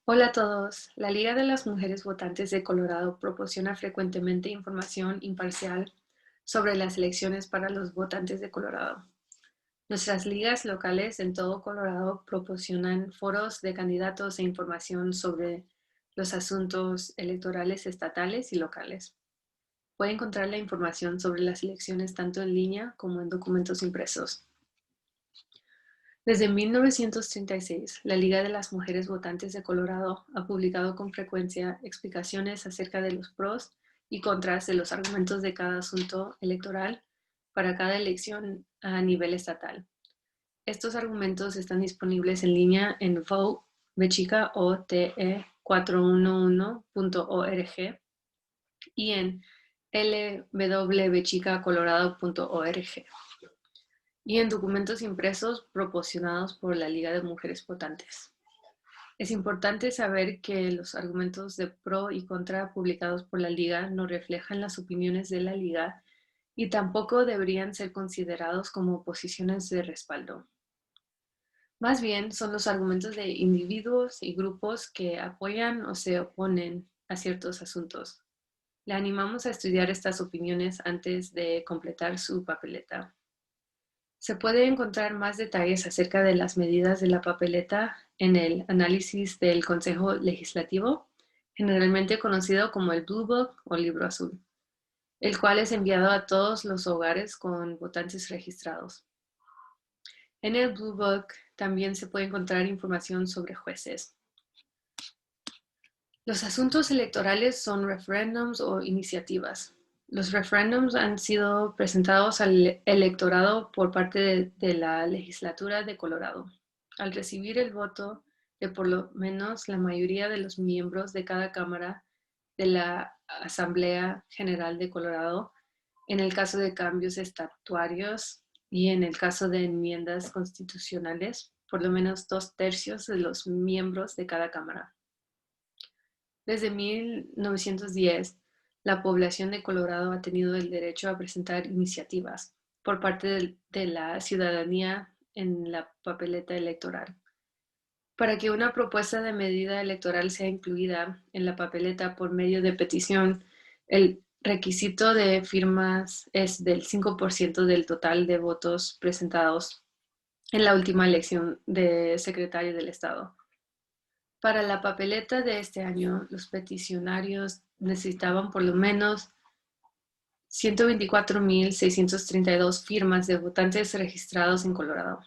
Hola a todos. La Liga de las Mujeres Votantes de Colorado proporciona frecuentemente información imparcial sobre las elecciones para los votantes de Colorado. Nuestras ligas locales en todo Colorado proporcionan foros de candidatos e información sobre los asuntos electorales estatales y locales. Puede encontrar la información sobre las elecciones tanto en línea como en documentos impresos. Desde 1936, la Liga de las Mujeres Votantes de Colorado ha publicado con frecuencia explicaciones acerca de los pros y contras de los argumentos de cada asunto electoral para cada elección a nivel estatal. Estos argumentos están disponibles en línea en vote411.org y en lwchicacolorado.org y en documentos impresos proporcionados por la Liga de Mujeres Votantes. Es importante saber que los argumentos de pro y contra publicados por la Liga no reflejan las opiniones de la Liga y tampoco deberían ser considerados como posiciones de respaldo. Más bien, son los argumentos de individuos y grupos que apoyan o se oponen a ciertos asuntos. Le animamos a estudiar estas opiniones antes de completar su papeleta. Se puede encontrar más detalles acerca de las medidas de la papeleta en el análisis del Consejo Legislativo, generalmente conocido como el Blue Book o Libro Azul, el cual es enviado a todos los hogares con votantes registrados. En el Blue Book también se puede encontrar información sobre jueces. Los asuntos electorales son referéndums o iniciativas. Los referéndums han sido presentados al electorado por parte de la legislatura de Colorado. Al recibir el voto de por lo menos la mayoría de los miembros de cada cámara de la Asamblea General de Colorado, en el caso de cambios estatutarios y en el caso de enmiendas constitucionales, por lo menos 2/3 de los miembros de cada cámara. Desde 1910, la población de Colorado ha tenido el derecho a presentar iniciativas por parte de la ciudadanía en la papeleta electoral. Para que una propuesta de medida electoral sea incluida en la papeleta por medio de petición, el requisito de firmas es del 5% del total de votos presentados en la última elección de secretario del Estado. Para la papeleta de este año, los peticionarios necesitaban por lo menos 124,632 firmas de votantes registrados en Colorado.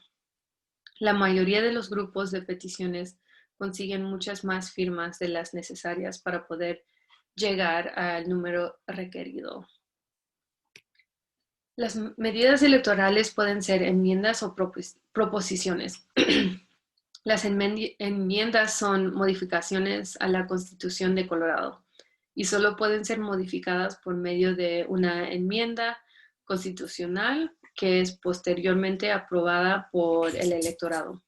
La mayoría de los grupos de peticiones consiguen muchas más firmas de las necesarias para poder llegar al número requerido. Las medidas electorales pueden ser enmiendas o proposiciones. Las enmiendas son modificaciones a la Constitución de Colorado y solo pueden ser modificadas por medio de una enmienda constitucional que es posteriormente aprobada por el electorado.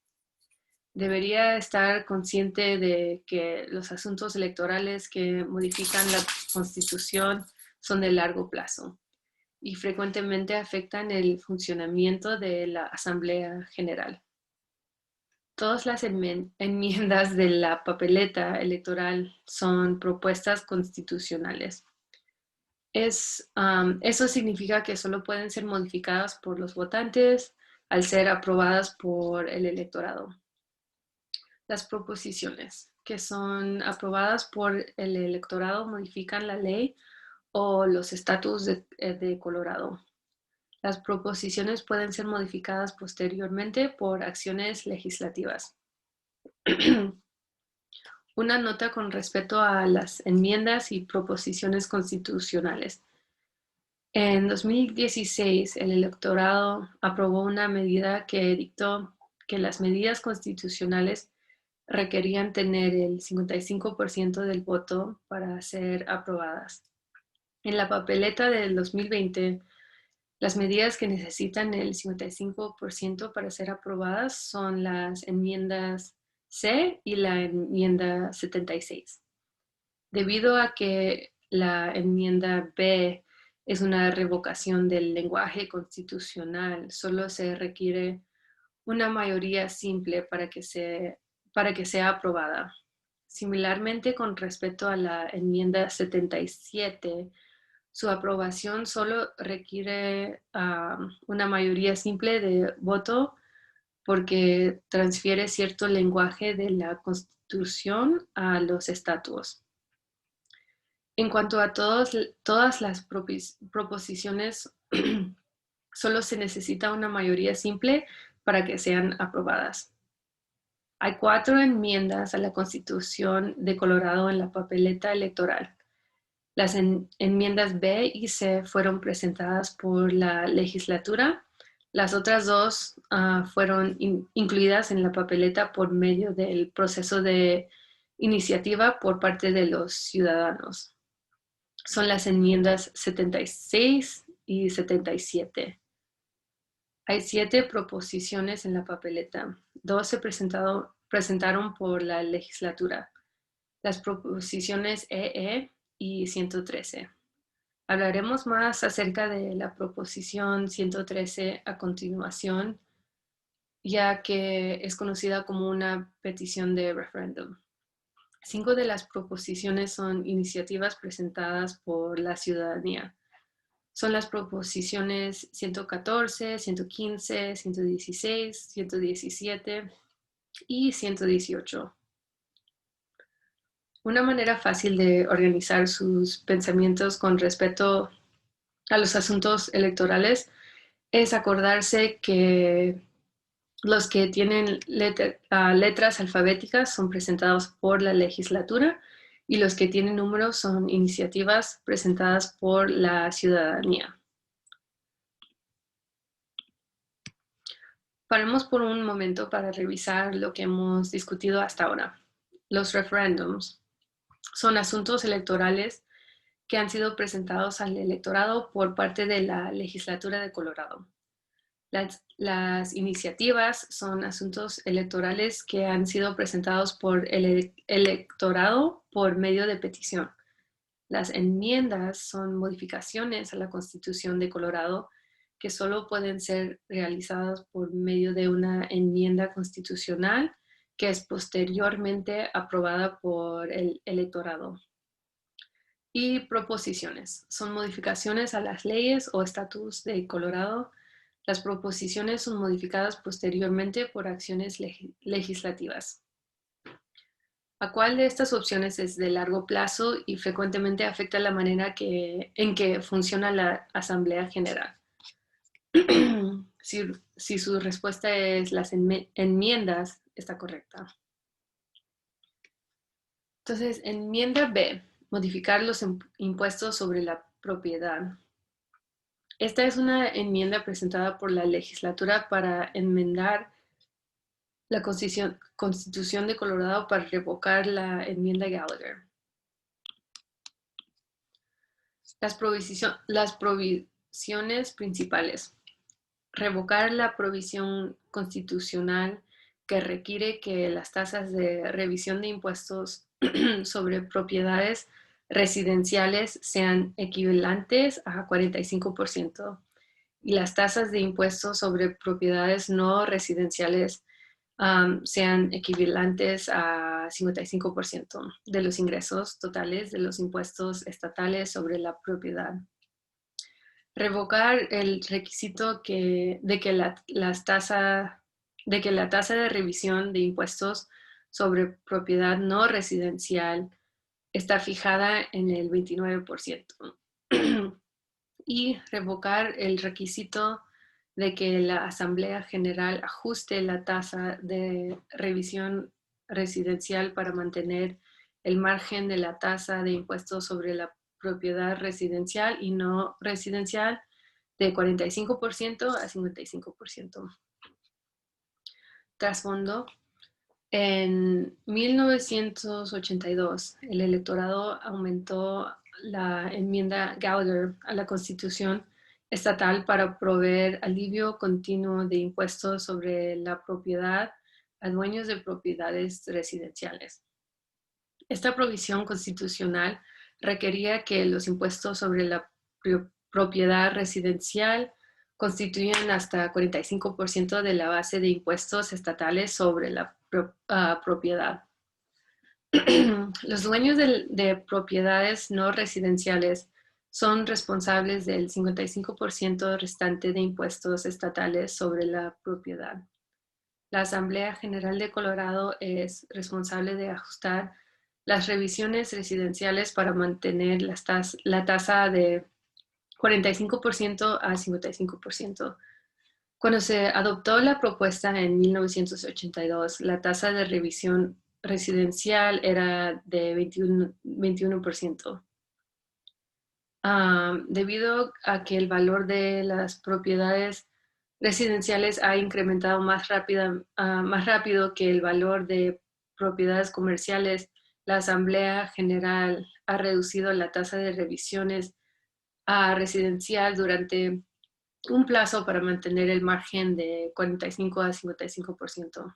Debería estar consciente de que los asuntos electorales que modifican la Constitución son de largo plazo y frecuentemente afectan el funcionamiento de la Asamblea General. Todas las enmiendas de la papeleta electoral son propuestas constitucionales. Eso significa que solo pueden ser modificadas por los votantes al ser aprobadas por el electorado. Las proposiciones que son aprobadas por el electorado modifican la ley o los estatus de Colorado. Las proposiciones pueden ser modificadas posteriormente por acciones legislativas. Una nota con respecto a las enmiendas y proposiciones constitucionales. En 2016, el electorado aprobó una medida que dictó que las medidas constitucionales requerían tener el 55% del voto para ser aprobadas. En la papeleta del 2020, las medidas que necesitan el 55% para ser aprobadas son las enmiendas C y la enmienda 76. Debido a que la enmienda B es una revocación del lenguaje constitucional, solo se requiere una mayoría simple para que sea aprobada. Similarmente, con respecto a la enmienda 77, su aprobación solo requiere una mayoría simple de voto porque transfiere cierto lenguaje de la Constitución a los estatutos. En cuanto a todas las proposiciones, solo se necesita una mayoría simple para que sean aprobadas. Hay 4 enmiendas a la Constitución de Colorado en la papeleta electoral. Las enmiendas B y C fueron presentadas por la legislatura. Las otras 2 fueron incluidas en la papeleta por medio del proceso de iniciativa por parte de los ciudadanos. Son las enmiendas 76 y 77. Hay 7 proposiciones en la papeleta. 2 se presentaron por la legislatura. Las proposiciones EE y 113. Hablaremos más acerca de la proposición 113 a continuación, ya que es conocida como una petición de referéndum. 5 de las proposiciones son iniciativas presentadas por la ciudadanía. Son las proposiciones 114, 115, 116, 117 y 118. Una manera fácil de organizar sus pensamientos con respecto a los asuntos electorales es acordarse que los que tienen letras alfabéticas son presentados por la legislatura y los que tienen números son iniciativas presentadas por la ciudadanía. Paremos por un momento para revisar lo que hemos discutido hasta ahora. Los referéndums son asuntos electorales que han sido presentados al electorado por parte de la legislatura de Colorado. Las iniciativas son asuntos electorales que han sido presentados por el electorado por medio de petición. Las enmiendas son modificaciones a la Constitución de Colorado que solo pueden ser realizadas por medio de una enmienda constitucional que es posteriormente aprobada por el electorado. Y proposiciones son modificaciones a las leyes o estatutos de Colorado. Las proposiciones son modificadas posteriormente por acciones legislativas. ¿A cuál de estas opciones es de largo plazo y frecuentemente afecta la manera en que funciona la Asamblea General? Si su respuesta es las enmiendas, está correcta. Entonces, enmienda B, modificar los impuestos sobre la propiedad. Esta es una enmienda presentada por la legislatura para enmendar la Constitución de Colorado para revocar la enmienda Gallagher. Las provisiones principales. Revocar la provisión constitucional que requiere que las tasas de revisión de impuestos sobre propiedades residenciales sean equivalentes a 45% y las tasas de impuestos sobre propiedades no residenciales sean equivalentes a 55% de los ingresos totales de los impuestos estatales sobre la propiedad. Revocar el requisito de que la tasa de revisión de impuestos sobre propiedad no residencial está fijada en el 29%. Y revocar el requisito de que la Asamblea General ajuste la tasa de revisión residencial para mantener el margen de la tasa de impuestos sobre la propiedad residencial y no residencial de 45% a 55%. Trasfondo. En 1982, el electorado aumentó la enmienda Gallagher a la Constitución estatal para proveer alivio continuo de impuestos sobre la propiedad a dueños de propiedades residenciales. Esta provisión constitucional requería que los impuestos sobre la propiedad residencial constituyen hasta 45% de la base de impuestos estatales sobre la propiedad. Los dueños de propiedades no residenciales son responsables del 55% restante de impuestos estatales sobre la propiedad. La Asamblea General de Colorado es responsable de ajustar las revisiones residenciales para mantener la tasa de 45% a 55%. Cuando se adoptó la propuesta en 1982, la tasa de revisión residencial era de 21%. Debido a que el valor de las propiedades residenciales ha incrementado más rápido que el valor de propiedades comerciales, la Asamblea General ha reducido la tasa de revisiones residencial durante un plazo para mantener el margen de 45 a 55%.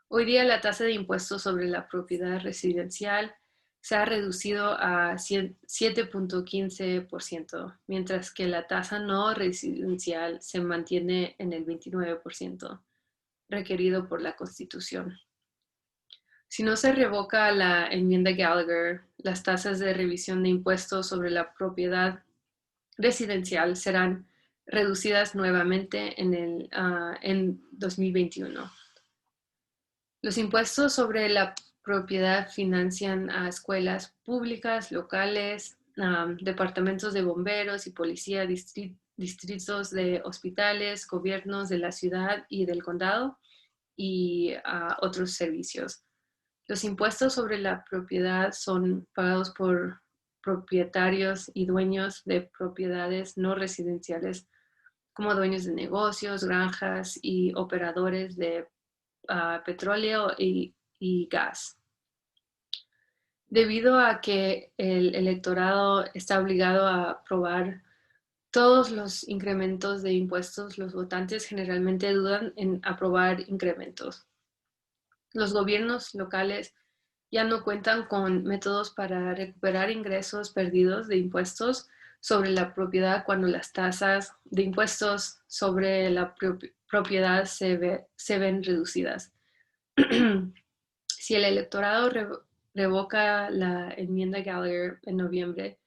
Hoy día la tasa de impuestos sobre la propiedad residencial se ha reducido a 7.15%, mientras que la tasa no residencial se mantiene en el 29%, requerido por la Constitución. Si no se revoca la enmienda Gallagher, las tasas de revisión de impuestos sobre la propiedad residencial serán reducidas nuevamente en 2021. Los impuestos sobre la propiedad financian a escuelas públicas, locales, departamentos de bomberos y policía, distritos de hospitales, gobiernos de la ciudad y del condado y otros servicios. Los impuestos sobre la propiedad son pagados por propietarios y dueños de propiedades no residenciales, como dueños de negocios, granjas y operadores de petróleo y gas. Debido a que el electorado está obligado a aprobar todos los incrementos de impuestos, los votantes generalmente dudan en aprobar incrementos. Los gobiernos locales ya no cuentan con métodos para recuperar ingresos perdidos de impuestos sobre la propiedad cuando las tasas de impuestos sobre la propiedad se ven reducidas. Si el electorado revoca la enmienda Gallagher en noviembre,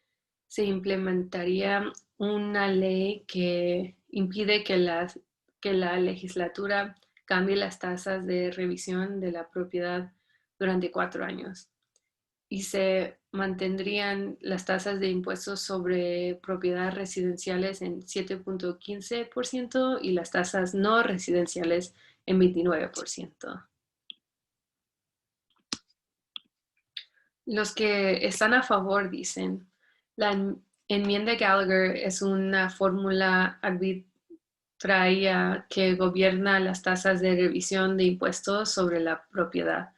se implementaría una ley que impide que la legislatura cambie las tasas de revisión de la propiedad durante 4 años y se mantendrían las tasas de impuestos sobre propiedades residenciales en 7.15% y las tasas no residenciales en 29%. Los que están a favor dicen, la enmienda Gallagher es una fórmula arbitraria que gobierna las tasas de revisión de impuestos sobre la propiedad.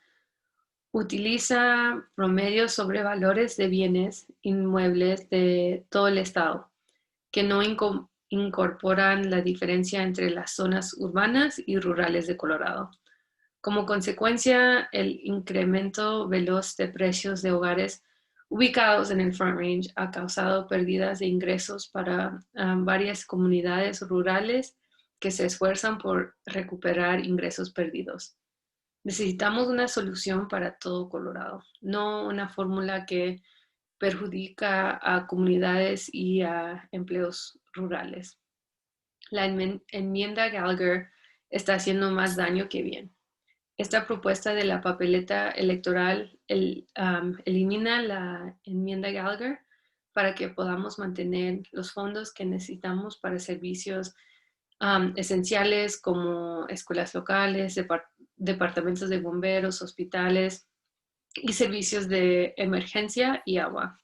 Utiliza promedios sobre valores de bienes inmuebles de todo el estado, que no incorporan la diferencia entre las zonas urbanas y rurales de Colorado. Como consecuencia, el incremento veloz de precios de hogares ubicados en el Front Range ha causado pérdidas de ingresos para varias comunidades rurales que se esfuerzan por recuperar ingresos perdidos. Necesitamos una solución para todo Colorado, no una fórmula que perjudica a comunidades y a empleos rurales. La enmienda Gallagher está haciendo más daño que bien. Esta propuesta de la papeleta electoral elimina la enmienda Gallagher para que podamos mantener los fondos que necesitamos para servicios esenciales como escuelas locales, departamentos de bomberos, hospitales y servicios de emergencia y agua.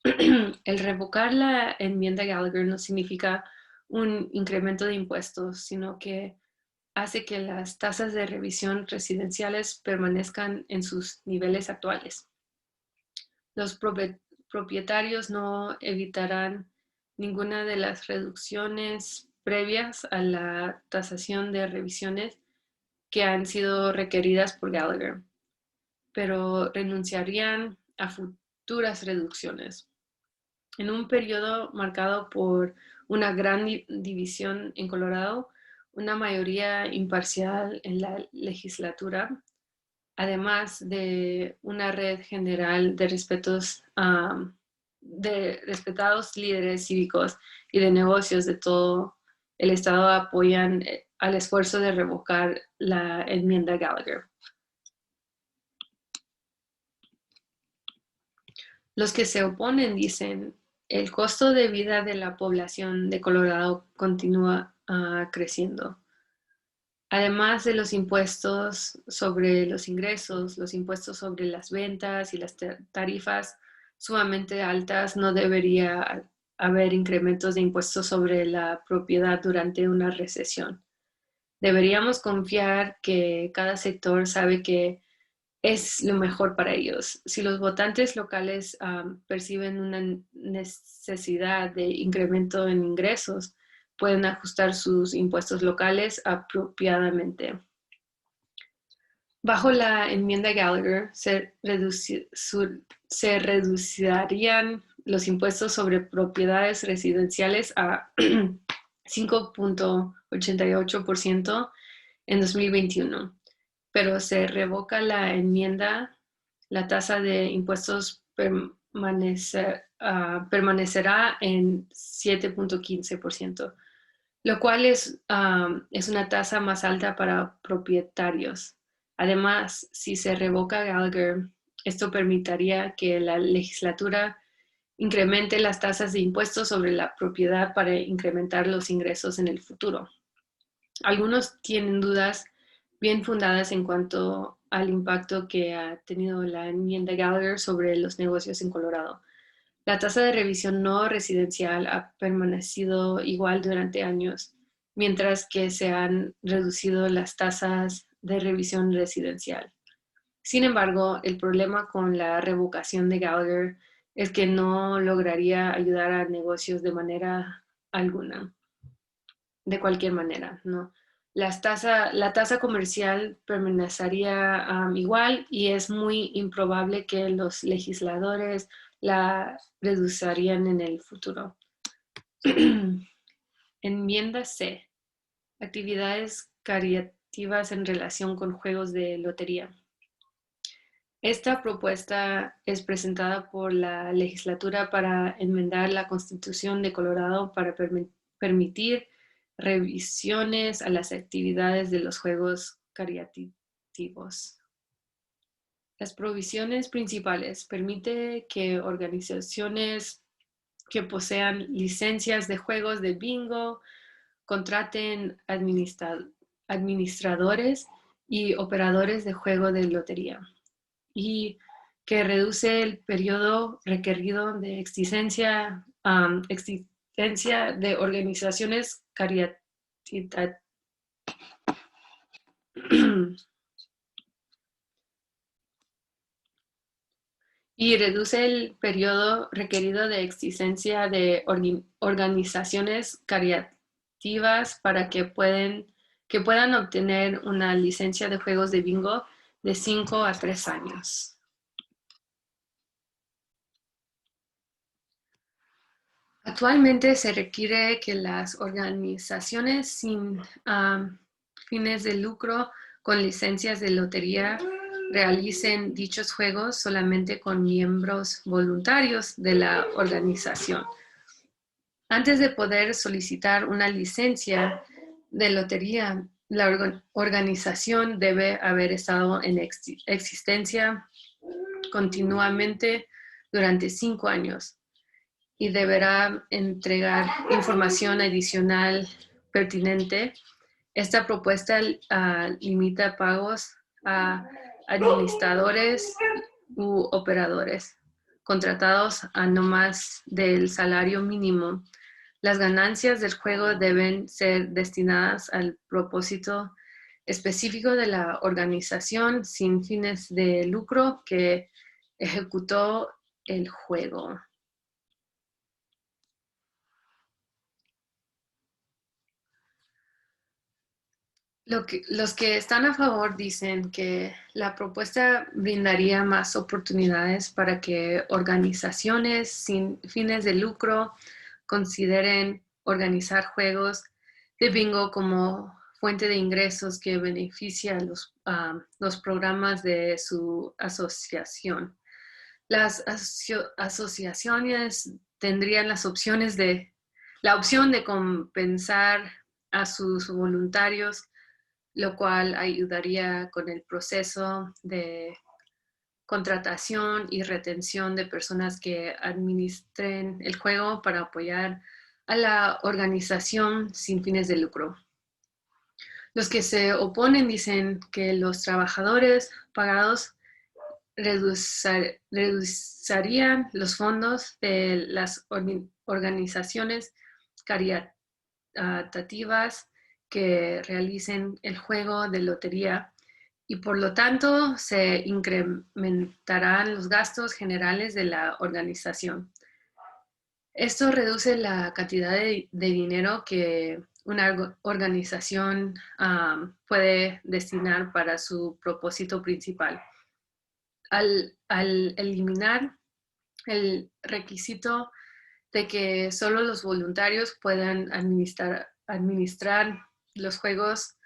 El revocar la enmienda Gallagher no significa un incremento de impuestos, sino que hace que las tasas de revisión residenciales permanezcan en sus niveles actuales. Los propietarios no evitarán ninguna de las reducciones previas a la tasación de revisiones que han sido requeridas por Gallagher, pero renunciarían a futuras reducciones. En un periodo marcado por una gran división en Colorado, una mayoría imparcial en la legislatura además de una red general de de respetados líderes cívicos y de negocios de todo el estado apoyan al esfuerzo de revocar la enmienda Gallagher. Los que se oponen dicen, el costo de vida de la población de Colorado continúa creciendo. Además de los impuestos sobre los ingresos, los impuestos sobre las ventas y las tarifas sumamente altas, no debería haber incrementos de impuestos sobre la propiedad durante una recesión. Deberíamos confiar que cada sector sabe que es lo mejor para ellos. Si los votantes locales perciben una necesidad de incremento en ingresos, pueden ajustar sus impuestos locales apropiadamente. Bajo la enmienda Gallagher, se reducirían los impuestos sobre propiedades residenciales a 5.88% en 2021. Pero se revoca la enmienda, la tasa de impuestos permanecerá en 7.15%, lo cual es una tasa más alta para propietarios. Además, si se revoca Gallagher, esto permitiría que la legislatura incremente las tasas de impuestos sobre la propiedad para incrementar los ingresos en el futuro. Algunos tienen dudas bien fundadas en cuanto al impacto que ha tenido la enmienda Gallagher sobre los negocios en Colorado. La tasa de revisión no residencial ha permanecido igual durante años, mientras que se han reducido las tasas de revisión residencial. Sin embargo, el problema con la revocación de Gallagher es que no lograría ayudar a negocios de manera alguna, de cualquier manera, ¿no? La tasa comercial permanecería igual y es muy improbable que los legisladores la reducirían en el futuro. Enmienda C. Actividades caritativas en relación con juegos de lotería. Esta propuesta es presentada por la legislatura para enmendar la Constitución de Colorado para permitir revisiones a las actividades de los juegos caritativos. Las provisiones principales permiten que organizaciones que posean licencias de juegos de bingo contraten administradores y operadores de juego de lotería, y que reduce el periodo requerido de existencia de organizaciones caritativas y reduce el periodo requerido de existencia de organizaciones caritativas para que puedan obtener una licencia de juegos de bingo de 5 a 3 años. Actualmente se requiere que las organizaciones sin fines de lucro con licencias de lotería realicen dichos juegos solamente con miembros voluntarios de la organización. Antes de poder solicitar una licencia de lotería, la organización debe haber estado en existencia continuamente durante 5 años y deberá entregar información adicional pertinente. Esta propuesta limita pagos a administradores u operadores contratados a no más del salario mínimo. Las ganancias del juego deben ser destinadas al propósito específico de la organización sin fines de lucro que ejecutó el juego. Los que están a favor dicen que la propuesta brindaría más oportunidades para que organizaciones sin fines de lucro consideren organizar juegos de bingo como fuente de ingresos que beneficia los programas de su asociación. Las asociaciones tendrían la opción de compensar a sus voluntarios, lo cual ayudaría con el proceso de contratación y retención de personas que administren el juego para apoyar a la organización sin fines de lucro. Los que se oponen dicen que los trabajadores pagados reducirían los fondos de las organizaciones caritativas que realicen el juego de lotería y por lo tanto se incrementarán los gastos generales de la organización. Esto reduce la cantidad de dinero que una organización puede destinar para su propósito principal. Al eliminar el requisito de que solo los voluntarios puedan administrar los juegos,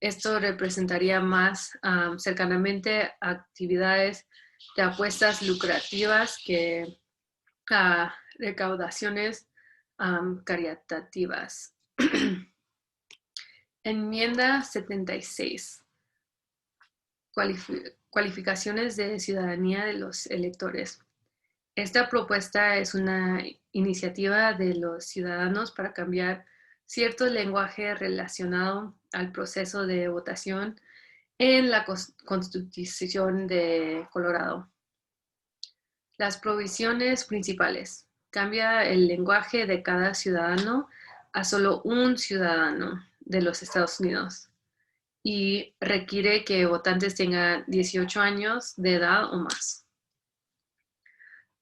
esto representaría más cercanamente actividades de apuestas lucrativas que recaudaciones caritativas. Enmienda 76. Cualificaciones de ciudadanía de los electores. Esta propuesta es una iniciativa de los ciudadanos para cambiar cierto lenguaje relacionado al proceso de votación en la Constitución de Colorado. Las provisiones principales. Cambia el lenguaje de cada ciudadano a solo un ciudadano de los Estados Unidos y requiere que votantes tengan 18 años de edad o más.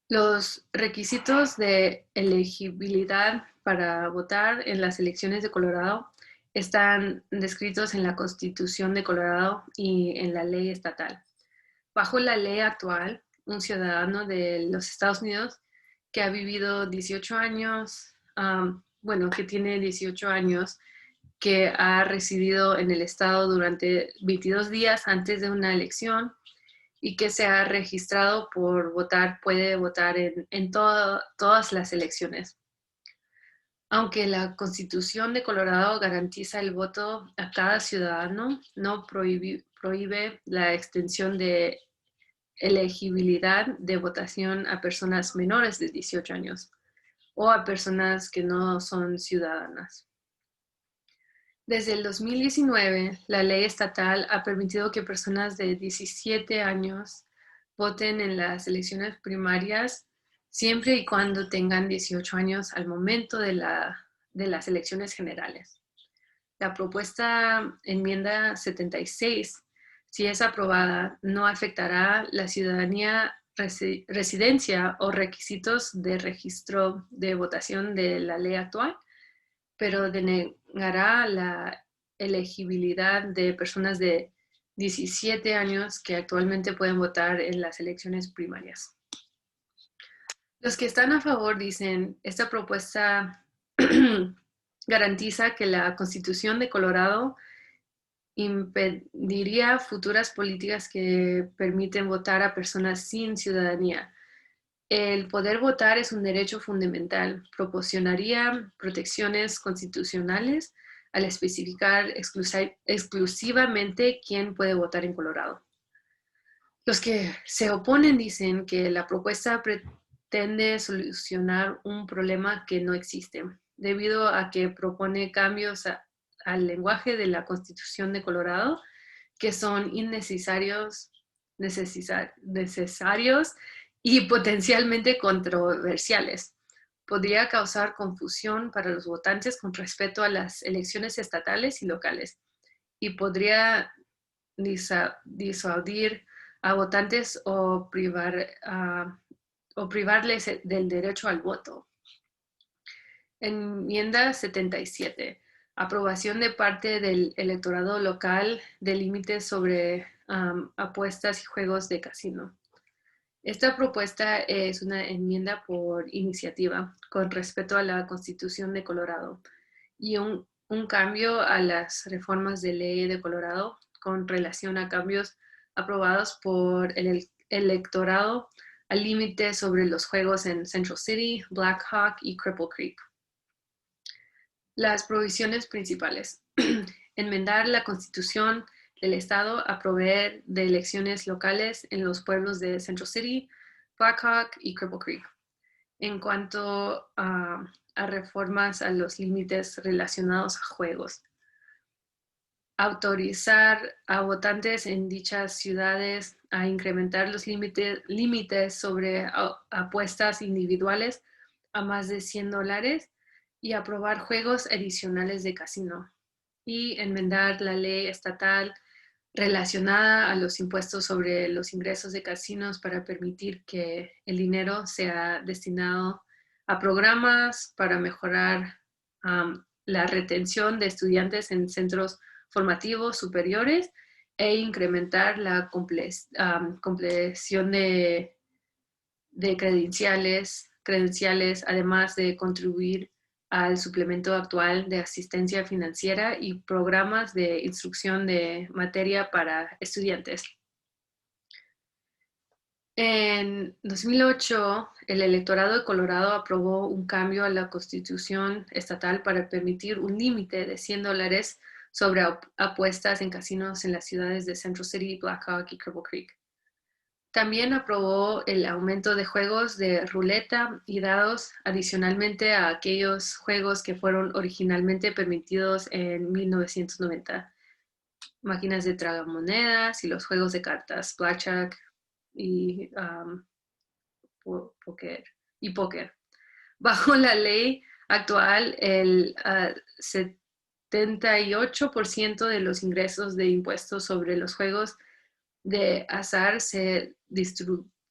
Los requisitos de elegibilidad para votar en las elecciones de Colorado están descritos en la Constitución de Colorado y en la ley estatal. Bajo la ley actual, un ciudadano de los Estados Unidos que ha vivido 18 años, que tiene 18 años, que ha residido en el estado durante 22 días antes de una elección y que se ha registrado por votar, puede votar en todas las elecciones. Aunque la Constitución de Colorado garantiza el voto a cada ciudadano, no prohíbe la extensión de elegibilidad de votación a personas menores de 18 años o a personas que no son ciudadanas. Desde el 2019, la ley estatal ha permitido que personas de 17 años voten en las elecciones primarias siempre y cuando tengan 18 años al momento de las elecciones generales. La propuesta enmienda 76, si es aprobada, no afectará la ciudadanía, residencia o requisitos de registro de votación de la ley actual, pero denegará la elegibilidad de personas de 17 años que actualmente pueden votar en las elecciones primarias. Los que están a favor dicen, esta propuesta garantiza que la Constitución de Colorado impediría futuras políticas que permiten votar a personas sin ciudadanía. El poder votar es un derecho fundamental. Proporcionaría protecciones constitucionales al especificar exclusivamente quién puede votar en Colorado. Los que se oponen dicen que la propuesta pretende solucionar un problema que no existe, debido a que propone cambios al lenguaje de la Constitución de Colorado que son innecesarios y potencialmente controversiales. Podría causar confusión para los votantes con respecto a las elecciones estatales y locales y podría disuadir a votantes o privarles del derecho al voto. Enmienda 77. Aprobación de parte del electorado local de límites sobre apuestas y juegos de casino. Esta propuesta es una enmienda por iniciativa con respecto a la Constitución de Colorado y un un cambio a las reformas de ley de Colorado con relación a cambios aprobados por el electorado al límite sobre los juegos en Central City, Black Hawk y Cripple Creek. Las provisiones principales. Enmendar la Constitución del Estado a proveer de elecciones locales en los pueblos de Central City, Black Hawk y Cripple Creek. En cuanto a reformas a los límites relacionados a juegos. Autorizar a votantes en dichas ciudades a incrementar los límites sobre apuestas individuales a más de $100 y aprobar juegos adicionales de casino. Y enmendar la ley estatal relacionada a los impuestos sobre los ingresos de casinos para permitir que el dinero sea destinado a programas para mejorar la retención de estudiantes en centros formativos superiores e incrementar la compleción de credenciales, además de contribuir al suplemento actual de asistencia financiera y programas de instrucción de materia para estudiantes. En 2008, el electorado de Colorado aprobó un cambio a la Constitución estatal para permitir un límite de $100 sobre apuestas en casinos en las ciudades de Central City, Black Hawk y Cripple Creek. También aprobó el aumento de juegos de ruleta y dados adicionalmente a aquellos juegos que fueron originalmente permitidos en 1990. Máquinas de tragamonedas y los juegos de cartas, blackjack y póker. Bajo la ley actual, el 78% de los ingresos de impuestos sobre los juegos de azar se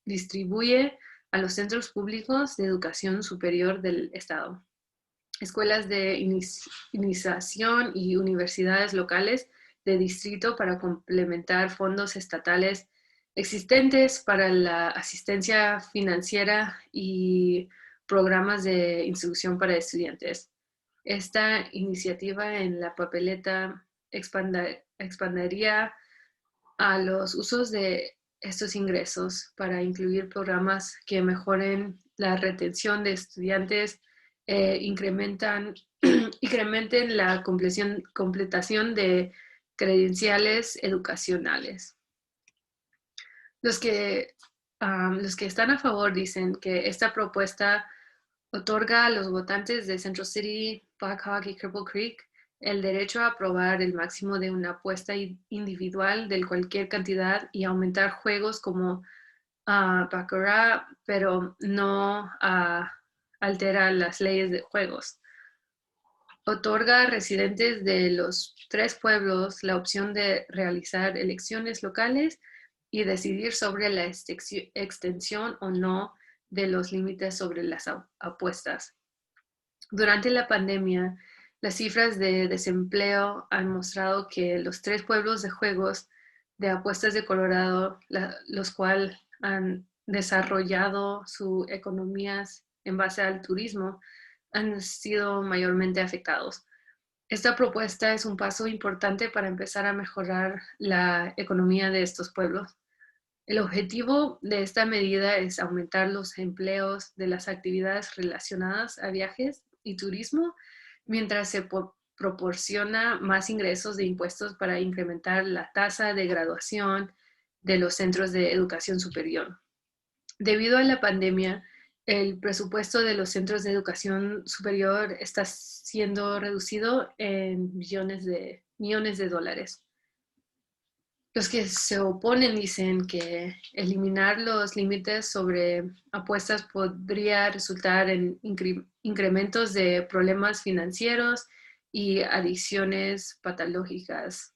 distribuye a los centros públicos de educación superior del estado, escuelas de iniciación y universidades locales de distrito para complementar fondos estatales existentes para la asistencia financiera y programas de instrucción para estudiantes. Esta iniciativa en la papeleta expandiría a los usos de estos ingresos para incluir programas que mejoren la retención de estudiantes, incrementen la completación de credenciales educacionales. Los que están a favor dicen que esta propuesta otorga a los votantes de Central City, Black Hawk y Cripple Creek el derecho a aprobar el máximo de una apuesta individual de cualquier cantidad y aumentar juegos como Baccarat, pero no altera las leyes de juegos. Otorga a residentes de los 3 pueblos la opción de realizar elecciones locales y decidir sobre la extensión o no de los límites sobre las apuestas. Durante la pandemia, las cifras de desempleo han mostrado que los 3 pueblos de juegos de apuestas de Colorado, los cuales han desarrollado sus economías en base al turismo, han sido mayormente afectados. Esta propuesta es un paso importante para empezar a mejorar la economía de estos pueblos. El objetivo de esta medida es aumentar los empleos de las actividades relacionadas a viajes y turismo, mientras se proporciona más ingresos de impuestos para incrementar la tasa de graduación de los centros de educación superior. Debido a la pandemia, el presupuesto de los centros de educación superior está siendo reducido en millones de dólares. Los que se oponen dicen que eliminar los límites sobre apuestas podría resultar en incrementos de problemas financieros y adicciones patológicas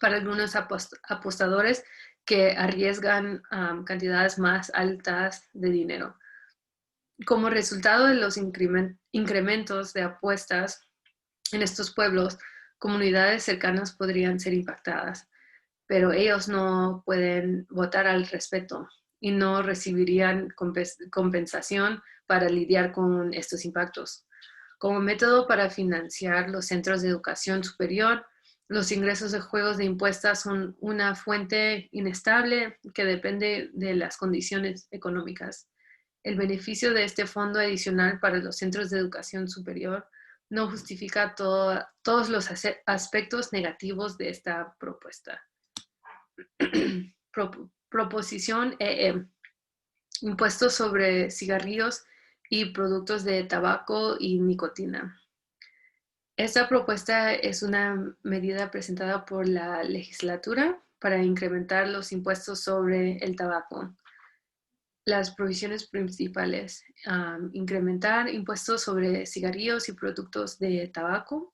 para algunos apostadores que arriesgan cantidades más altas de dinero. Como resultado de los incrementos de apuestas en estos pueblos, comunidades cercanas podrían ser impactadas, pero ellos no pueden votar al respecto y no recibirían compensación para lidiar con estos impactos. Como método para financiar los centros de educación superior, los ingresos de juegos de impuestos son una fuente inestable que depende de las condiciones económicas. El beneficio de este fondo adicional para los centros de educación superior no justifica todos los aspectos negativos de esta propuesta. Proposición EE. Impuestos sobre cigarrillos y productos de tabaco y nicotina. Esta propuesta es una medida presentada por la legislatura para incrementar los impuestos sobre el tabaco. Las provisiones principales: incrementar impuestos sobre cigarrillos y productos de tabaco,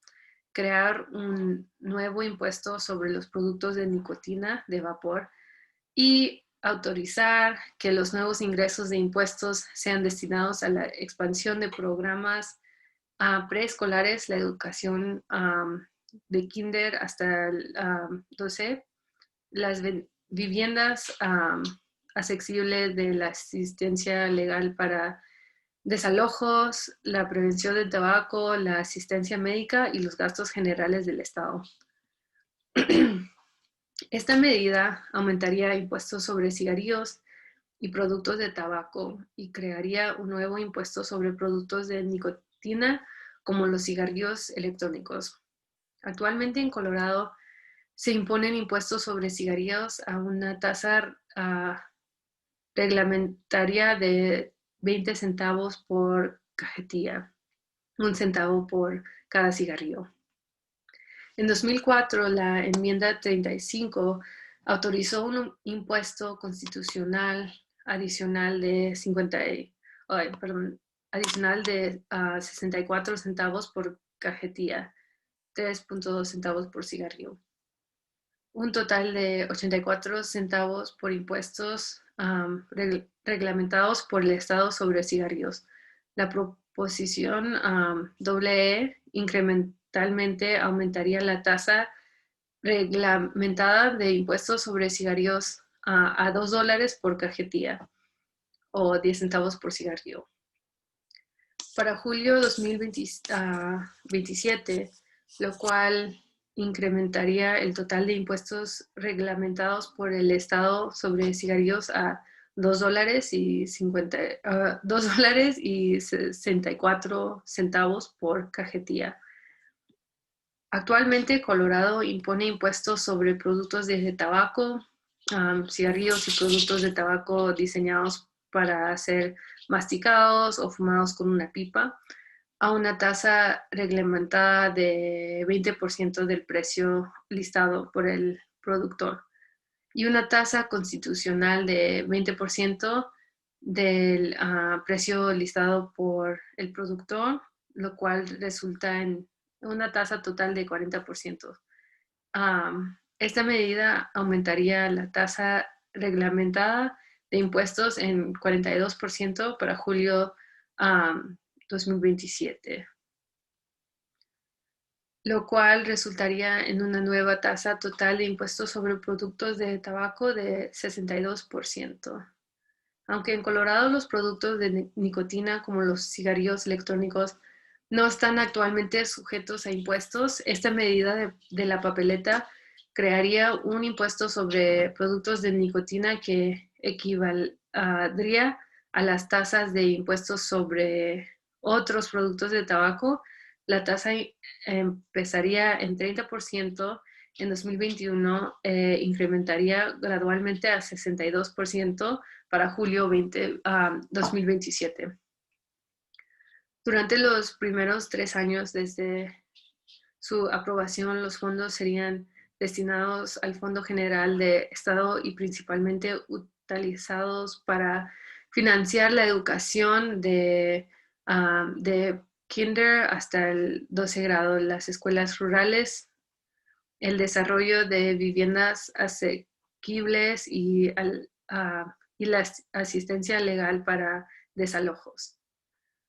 crear un nuevo impuesto sobre los productos de nicotina de vapor y autorizar que los nuevos ingresos de impuestos sean destinados a la expansión de programas preescolares, la educación de kinder hasta el 12, las viviendas accesibles de la asistencia legal para desalojos, la prevención del tabaco, la asistencia médica y los gastos generales del Estado. Esta medida aumentaría impuestos sobre cigarrillos y productos de tabaco y crearía un nuevo impuesto sobre productos de nicotina como los cigarrillos electrónicos. Actualmente en Colorado se imponen impuestos sobre cigarrillos a una tasa reglamentaria de 20 centavos por cajetilla, 1 centavo por cada cigarrillo. En 2004, la enmienda 35 autorizó un impuesto constitucional adicional de 64 centavos por cajetilla, 3.2 centavos por cigarrillo. Un total de 84 centavos por impuestos reglamentados por el Estado sobre cigarrillos. La proposición EE incrementalmente aumentaría la tasa reglamentada de impuestos sobre cigarrillos a $2 por cajetilla o 10 centavos por cigarrillo. Para julio 2027, lo cual incrementaría el total de impuestos reglamentados por el Estado sobre cigarrillos a $2.64 por cajetilla. Actualmente, Colorado impone impuestos sobre productos de tabaco, cigarrillos y productos de tabaco diseñados para ser masticados o fumados con una pipa a una tasa reglamentada de 20% del precio listado por el productor y una tasa constitucional de 20% del precio listado por el productor, lo cual resulta en una tasa total de 40%. Esta medida aumentaría la tasa reglamentada de impuestos en 42% para julio 2027, lo cual resultaría en una nueva tasa total de impuestos sobre productos de tabaco de 62%. Aunque en Colorado los productos de nicotina, como los cigarrillos electrónicos, no están actualmente sujetos a impuestos, esta medida de la papeleta crearía un impuesto sobre productos de nicotina que equivaldría a las tasas de impuestos sobre otros productos de tabaco. La tasa empezaría en 30% en 2021, incrementaría gradualmente a 62% para julio 2027. Durante los primeros 3 años desde su aprobación, los fondos serían destinados al Fondo General de Estado y principalmente utilizados para financiar la educación de kinder hasta el 12 grado en las escuelas rurales, el desarrollo de viviendas asequibles y la asistencia legal para desalojos.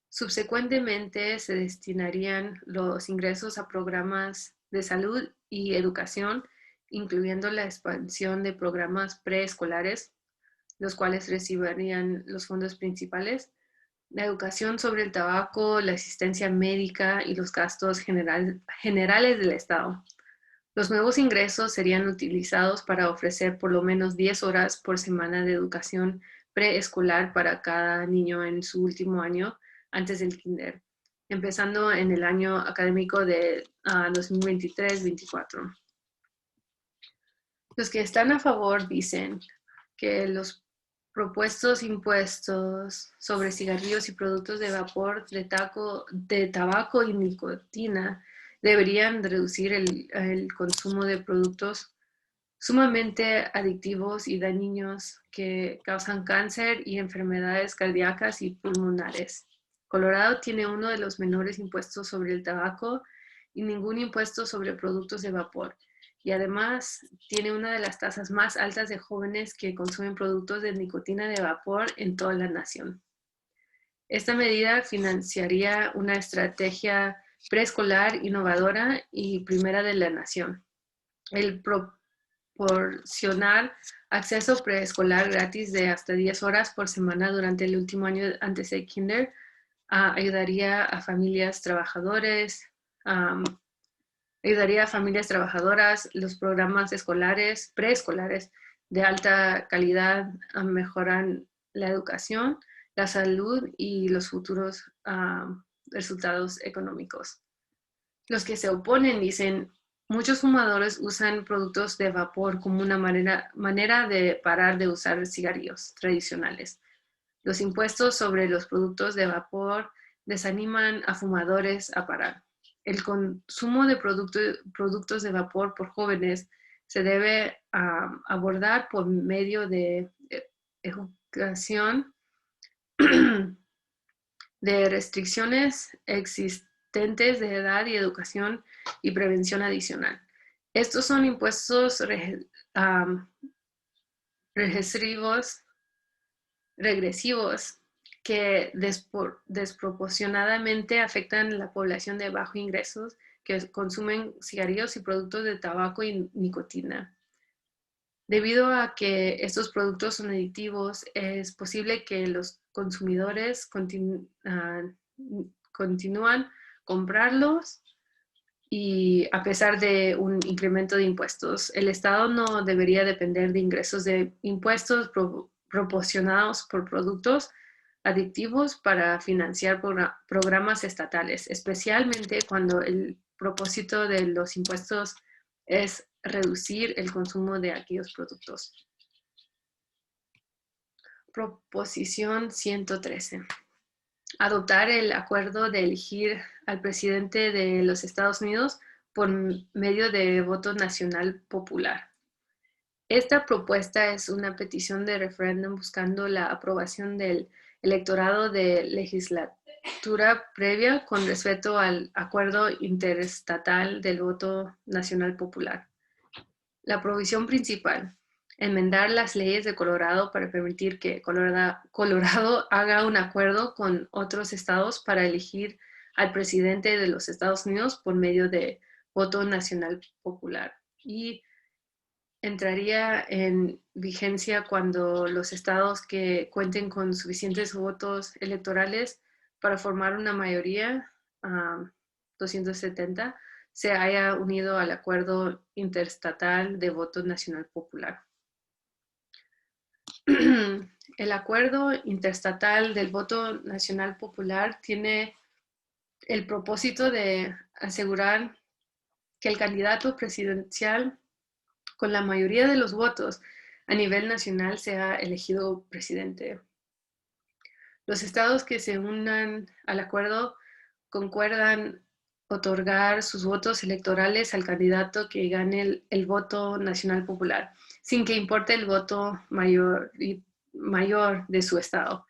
Subsecuentemente, se destinarían los ingresos a programas de salud y educación, incluyendo la expansión de programas preescolares, los cuales recibirían los fondos principales, la educación sobre el tabaco, la asistencia médica y los gastos generales del Estado. Los nuevos ingresos serían utilizados para ofrecer por lo menos 10 horas por semana de educación preescolar para cada niño en su último año antes del kinder, empezando en el año académico de 2023-24. Los que están a favor dicen que los propuestos impuestos sobre cigarrillos y productos de vapor de tabaco y nicotina deberían reducir el consumo de productos sumamente adictivos y dañinos que causan cáncer y enfermedades cardíacas y pulmonares. Colorado tiene uno de los menores impuestos sobre el tabaco y ningún impuesto sobre productos de vapor. Y además tiene una de las tasas más altas de jóvenes que consumen productos de nicotina de vapor en toda la nación. Esta medida financiaría una estrategia preescolar innovadora y primera de la nación. El proporcionar acceso preescolar gratis de hasta 10 horas por semana durante el último año antes de kinder ayudaría a familias trabajadoras, los programas escolares, preescolares de alta calidad mejoran la educación, la salud y los futuros resultados económicos. Los que se oponen dicen, muchos fumadores usan productos de vapor como una manera de parar de usar cigarrillos tradicionales. Los impuestos sobre los productos de vapor desaniman a fumadores a parar. El consumo de productos de vapor por jóvenes se debe abordar por medio de educación, de restricciones existentes de edad y educación y prevención adicional. Estos son impuestos regresivos que desproporcionadamente afectan la población de bajos ingresos que consumen cigarrillos y productos de tabaco y nicotina. Debido a que estos productos son adictivos, es posible que los consumidores continúan comprarlos y a pesar de un incremento de impuestos. El Estado no debería depender de ingresos de impuestos proporcionados por productos adictivos para financiar programas estatales, especialmente cuando el propósito de los impuestos es reducir el consumo de aquellos productos. Proposición 113. Adoptar el acuerdo de elegir al presidente de los Estados Unidos por medio de voto nacional popular. Esta propuesta es una petición de referéndum buscando la aprobación del electorado de legislatura previa con respecto al acuerdo interestatal del voto nacional popular. La provisión principal: enmendar las leyes de Colorado para permitir que Colorado haga un acuerdo con otros estados para elegir al presidente de los Estados Unidos por medio de voto nacional popular. Y entraría en vigencia cuando los estados que cuenten con suficientes votos electorales para formar una mayoría, 270, se haya unido al acuerdo interestatal de voto nacional popular. El acuerdo interestatal del voto nacional popular tiene el propósito de asegurar que el candidato presidencial con la mayoría de los votos a nivel nacional sea elegido presidente. Los estados que se unan al acuerdo concuerdan otorgar sus votos electorales al candidato que gane el voto nacional popular, sin que importe el voto mayor de su estado.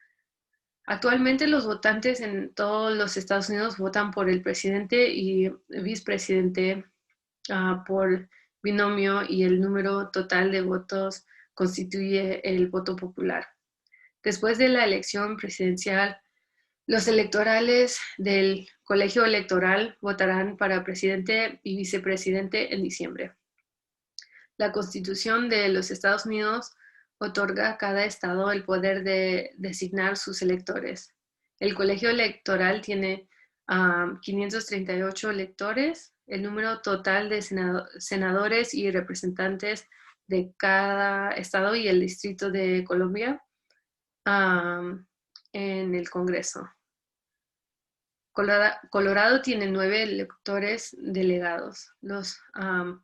Actualmente los votantes en todos los Estados Unidos votan por el presidente y vicepresidente por binomio y el número total de votos constituye el voto popular. Después de la elección presidencial, los electorales del colegio electoral votarán para presidente y vicepresidente en diciembre. La Constitución de los Estados Unidos otorga a cada estado el poder de designar sus electores. El colegio electoral tiene 538 electores. El número total de senadores y representantes de cada estado y el distrito de Colombia en el Congreso. Colorado tiene 9 electores delegados. Los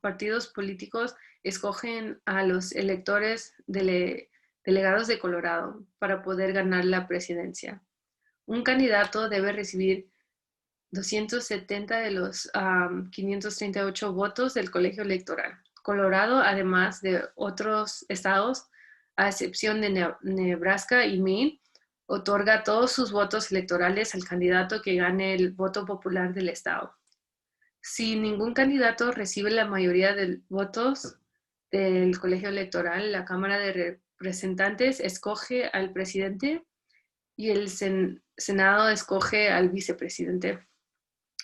partidos políticos escogen a los electores delegados de Colorado para poder ganar la presidencia. Un candidato debe recibir 270 de los 538 votos del colegio electoral. Colorado, además de otros estados, a excepción de Nebraska y Maine, otorga todos sus votos electorales al candidato que gane el voto popular del estado. Si ningún candidato recibe la mayoría de votos del colegio electoral, la Cámara de Representantes escoge al presidente y el Senado escoge al vicepresidente.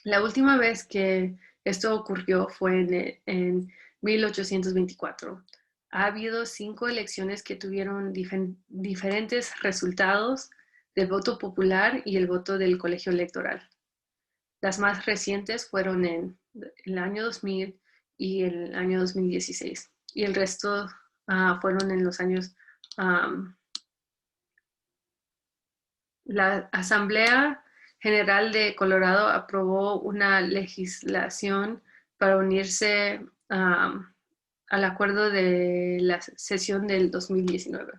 La última vez que esto ocurrió fue en 1824. Ha habido 5 elecciones que tuvieron diferentes resultados del voto popular y el voto del colegio electoral. Las más recientes fueron en el año 2000 y el año 2016. Y el resto fueron en los años... la Asamblea General de Colorado aprobó una legislación para unirse al acuerdo de la sesión del 2019.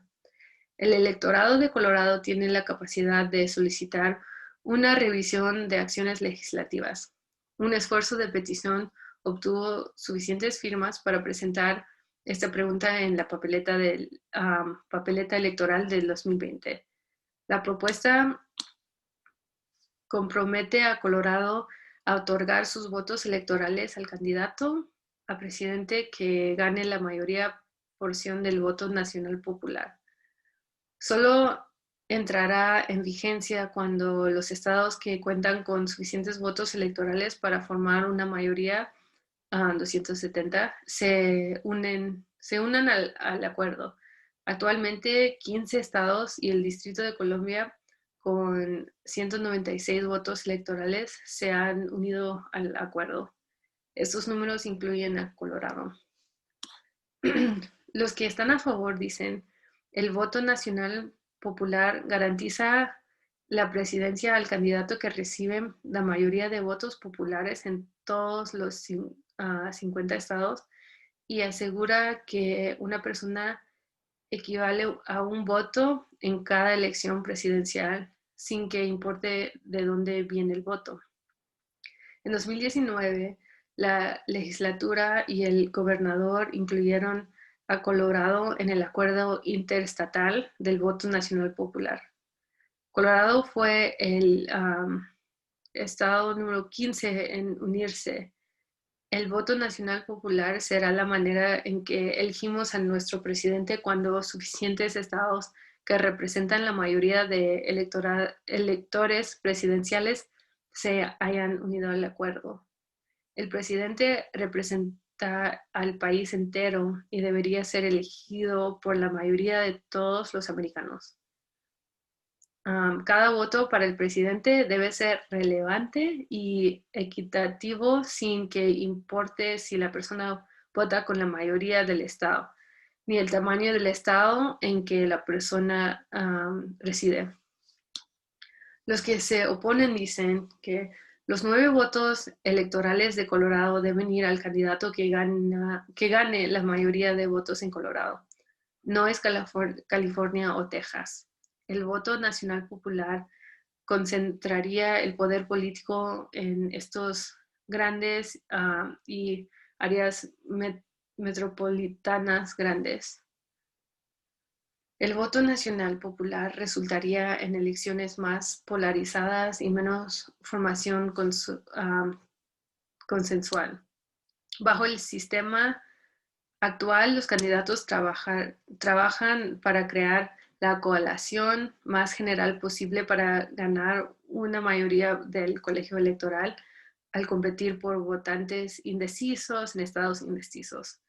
El electorado de Colorado tiene la capacidad de solicitar una revisión de acciones legislativas. Un esfuerzo de petición obtuvo suficientes firmas para presentar esta pregunta en la papeleta electoral del 2020. La propuesta compromete a Colorado a otorgar sus votos electorales al candidato a presidente que gane la mayoría porción del voto nacional popular. Solo entrará en vigencia cuando los estados que cuentan con suficientes votos electorales para formar una mayoría, 270, se unan al acuerdo. Actualmente, 15 estados y el Distrito de Columbia, con 196 votos electorales, se han unido al acuerdo. Estos números incluyen a Colorado. Los que están a favor dicen: el voto nacional popular garantiza la presidencia al candidato que recibe la mayoría de votos populares en todos los 50 estados y asegura que una persona equivale a un voto en cada elección presidencial, sin que importe de dónde viene el voto. En 2019, la legislatura y el gobernador incluyeron a Colorado en el acuerdo interestatal del voto nacional popular. Colorado fue el estado número 15 en unirse. El voto nacional popular será la manera en que elegimos a nuestro presidente cuando suficientes estados que representan la mayoría de electores presidenciales se hayan unido al acuerdo. El presidente representa al país entero y debería ser elegido por la mayoría de todos los americanos. Cada voto para el presidente debe ser relevante y equitativo sin que importe si la persona vota con la mayoría del estado, ni el tamaño del estado en que la persona reside. Los que se oponen dicen que los 9 votos electorales de Colorado deben ir al candidato que gane la mayoría de votos en Colorado. No es California o Texas. El voto nacional popular concentraría el poder político en estos grandes y áreas metropolitanas grandes. El voto nacional popular resultaría en elecciones más polarizadas y menos formación consensual. Bajo el sistema actual, los candidatos trabajan para crear la coalición más general posible para ganar una mayoría del colegio electoral al competir por votantes indecisos en estados indecisos.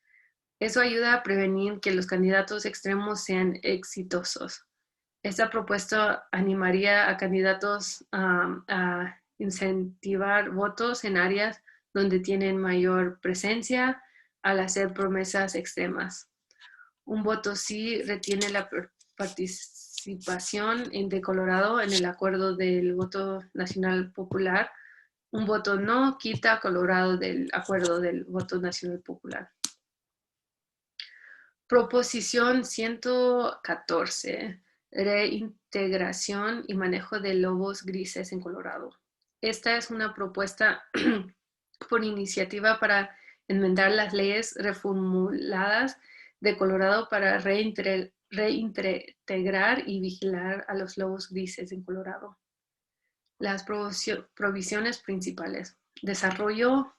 Eso ayuda a prevenir que los candidatos extremos sean exitosos. Esta propuesta animaría a candidatos a incentivar votos en áreas donde tienen mayor presencia al hacer promesas extremas. Un voto sí retiene la participación de Colorado en el acuerdo del voto nacional popular. Un voto no quita a Colorado del acuerdo del voto nacional popular. Proposición 114. Reintegración y manejo de lobos grises en Colorado. Esta es una propuesta por iniciativa para enmendar las leyes reformuladas de Colorado para reintegrar y vigilar a los lobos grises en Colorado. Las provisiones principales. Desarrollo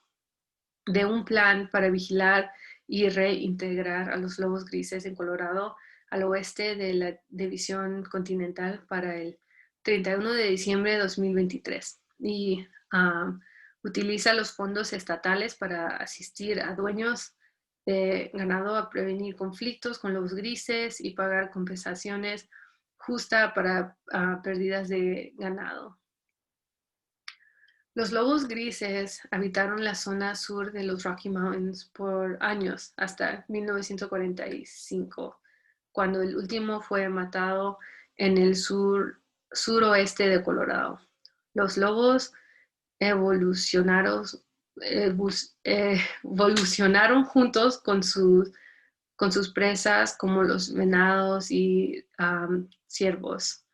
de un plan para vigilar y reintegrar a los lobos grises en Colorado al oeste de la División Continental para el 31 de diciembre de 2023 y utiliza los fondos estatales para asistir a dueños de ganado a prevenir conflictos con lobos grises y pagar compensaciones justas para pérdidas de ganado. Los lobos grises habitaron la zona sur de los Rocky Mountains por años, hasta 1945, cuando el último fue matado en el suroeste de Colorado. Los lobos evolucionaron juntos con sus presas, como los venados y ciervos.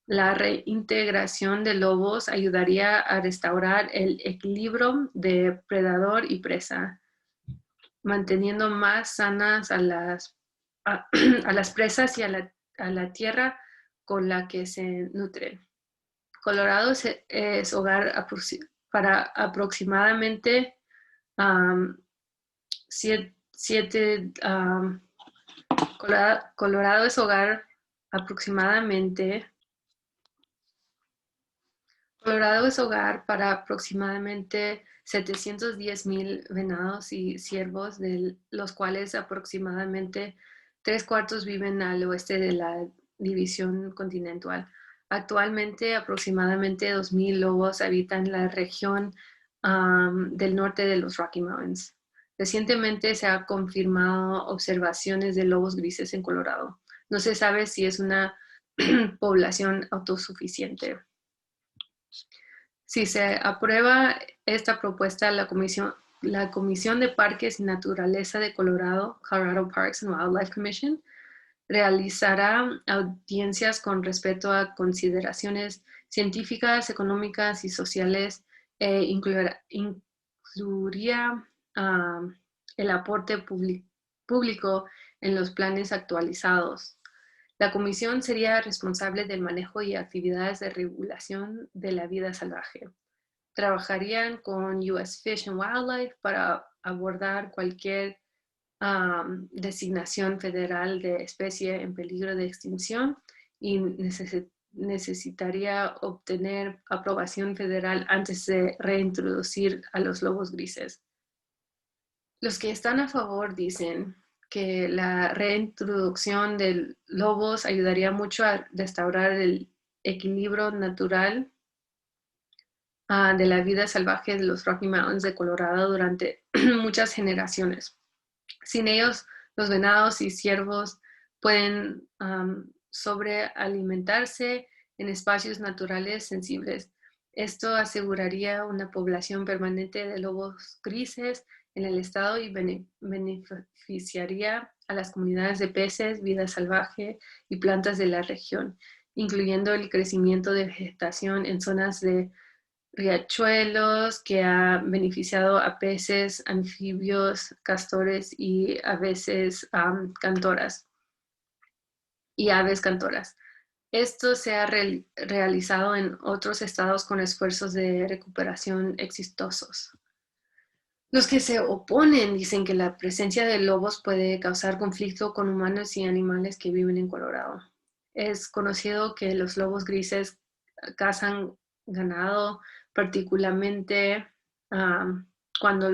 La reintegración de lobos ayudaría a restaurar el equilibrio de predador y presa, manteniendo más sanas a las presas y a la tierra con la que se nutren. Colorado es hogar para aproximadamente Colorado es hogar aproximadamente Colorado es hogar para aproximadamente 710,000 venados y ciervos, de los cuales aproximadamente 3/4 viven al oeste de la División Continental. Actualmente, aproximadamente 2,000 lobos habitan la región del norte de los Rocky Mountains. Recientemente se han confirmado observaciones de lobos grises en Colorado. No se sabe si es una población autosuficiente. Si se aprueba esta propuesta, la Comisión de Parques y Naturaleza de Colorado, Colorado Parks and Wildlife Commission, realizará audiencias con respecto a consideraciones científicas, económicas y sociales e incluiría el aporte público en los planes actualizados. La comisión sería responsable del manejo y actividades de regulación de la vida salvaje. Trabajarían con US Fish and Wildlife para abordar cualquier designación federal de especie en peligro de extinción y necesitaría obtener aprobación federal antes de reintroducir a los lobos grises. Los que están a favor dicen que la reintroducción de lobos ayudaría mucho a restaurar el equilibrio natural de la vida salvaje de los Rocky Mountains de Colorado durante muchas generaciones. Sin ellos, los venados y ciervos pueden sobrealimentarse en espacios naturales sensibles. Esto aseguraría una población permanente de lobos grises en el estado y beneficiaría a las comunidades de peces, vida salvaje y plantas de la región, incluyendo el crecimiento de vegetación en zonas de riachuelos que ha beneficiado a peces, anfibios, castores y a veces cantoras y aves cantoras. Esto se ha realizado en otros estados con esfuerzos de recuperación exitosos. Los que se oponen dicen que la presencia de lobos puede causar conflicto con humanos y animales que viven en Colorado. Es conocido que los lobos grises cazan ganado, particularmente cuando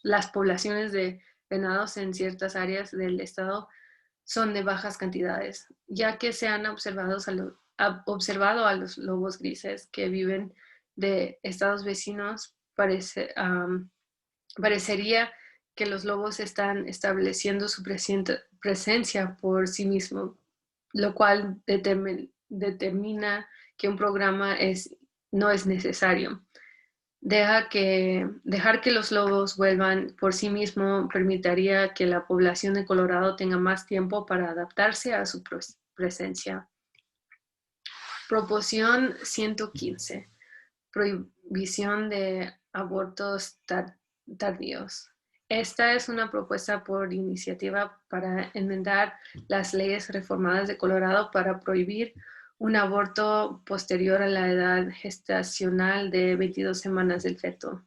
las poblaciones de venados en ciertas áreas del estado son de bajas cantidades, ya que se han observado a los lobos grises que viven de estados vecinos. Parecería que los lobos están estableciendo su presencia por sí mismos, lo cual determina que un programa no es necesario. Dejar que los lobos vuelvan por sí mismos permitiría que la población de Colorado tenga más tiempo para adaptarse a su presencia. Proposición 115. Prohibición de abortos tardíos. Esta es una propuesta por iniciativa para enmendar las leyes reformadas de Colorado para prohibir un aborto posterior a la edad gestacional de 22 semanas del feto.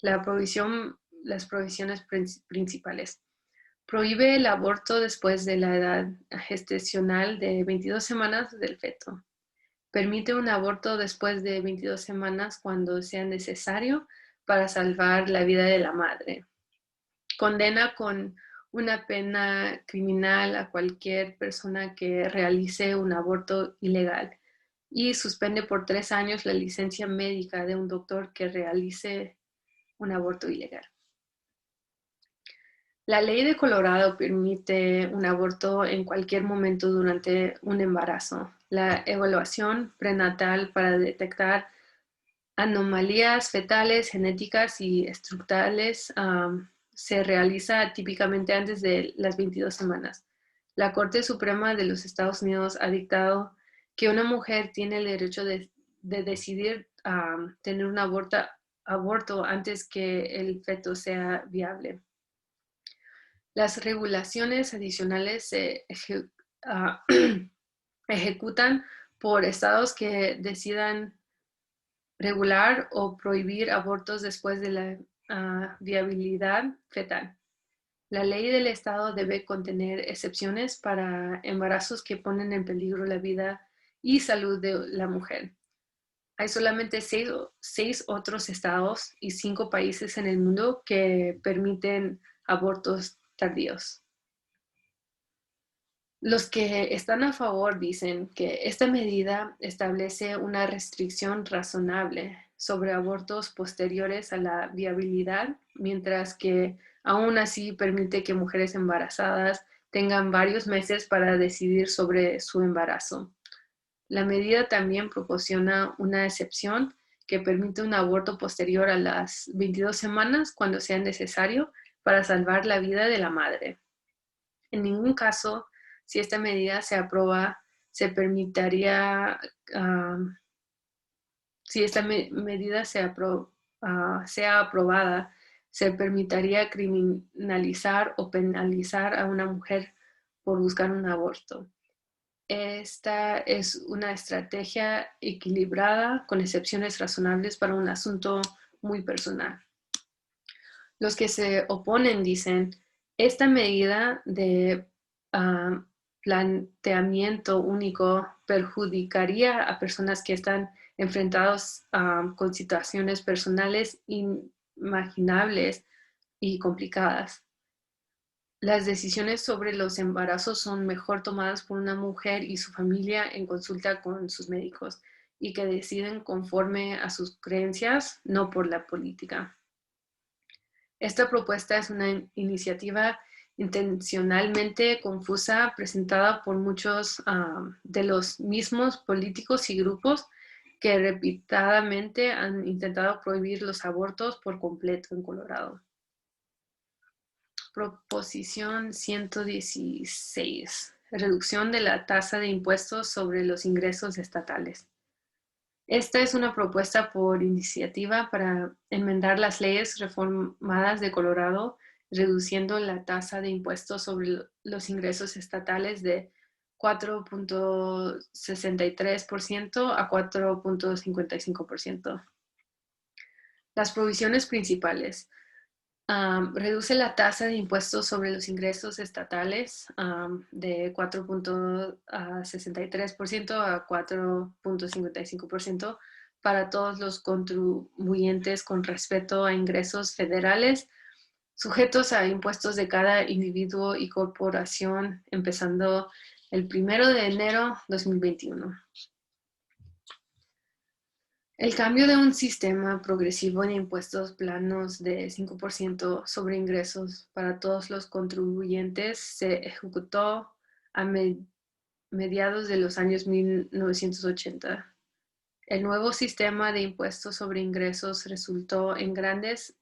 Las provisiones principales. Prohíbe el aborto después de la edad gestacional de 22 semanas del feto. Permite un aborto después de 22 semanas cuando sea necesario para salvar la vida de la madre. Condena con una pena criminal a cualquier persona que realice un aborto ilegal y suspende por 3 años la licencia médica de un doctor que realice un aborto ilegal. La ley de Colorado permite un aborto en cualquier momento durante un embarazo. La evaluación prenatal para detectar anomalías fetales, genéticas y estructurales se realiza típicamente antes de las 22 semanas. La Corte Suprema de los Estados Unidos ha dictado que una mujer tiene el derecho de decidir tener un aborto antes que el feto sea viable. Las regulaciones adicionales se ejecutan por estados que decidan regular o prohibir abortos después de la viabilidad fetal. La ley del estado debe contener excepciones para embarazos que ponen en peligro la vida y salud de la mujer. Hay solamente 6 otros estados y 5 países en el mundo que permiten abortos tardíos. Los que están a favor dicen que esta medida establece una restricción razonable sobre abortos posteriores a la viabilidad, mientras que aún así permite que mujeres embarazadas tengan varios meses para decidir sobre su embarazo. La medida también proporciona una excepción que permite un aborto posterior a las 22 semanas cuando sea necesario para salvar la vida de la madre. En ningún caso, si esta medida se aprueba, se permitiría, si esta medida sea aprobada, se permitiría criminalizar o penalizar a una mujer por buscar un aborto. Esta es una estrategia equilibrada con excepciones razonables para un asunto muy personal. Los que se oponen dicen, esta medida de planteamiento único perjudicaría a personas que están enfrentados con situaciones personales inimaginables y complicadas. Las decisiones sobre los embarazos son mejor tomadas por una mujer y su familia en consulta con sus médicos y que deciden conforme a sus creencias, no por la política. Esta propuesta es una iniciativa intencionalmente confusa presentada por muchos de los mismos políticos y grupos que repetidamente han intentado prohibir los abortos por completo en Colorado. Proposición 116. Reducción de la tasa de impuestos sobre los ingresos estatales. Esta es una propuesta por iniciativa para enmendar las leyes reformadas de Colorado, reduciendo la tasa de impuestos sobre los ingresos estatales de 4.63% a 4.55%. Las provisiones principales. Reduce la tasa de impuestos sobre los ingresos estatales de 4.63% a 4.55% para todos los contribuyentes con respecto a ingresos federales sujetos a impuestos de cada individuo y corporación, empezando el 1 de enero 2021. El cambio de un sistema progresivo de impuestos planos de 5% sobre ingresos para todos los contribuyentes se ejecutó a mediados de los años 1980. El nuevo sistema de impuestos sobre ingresos resultó en grandes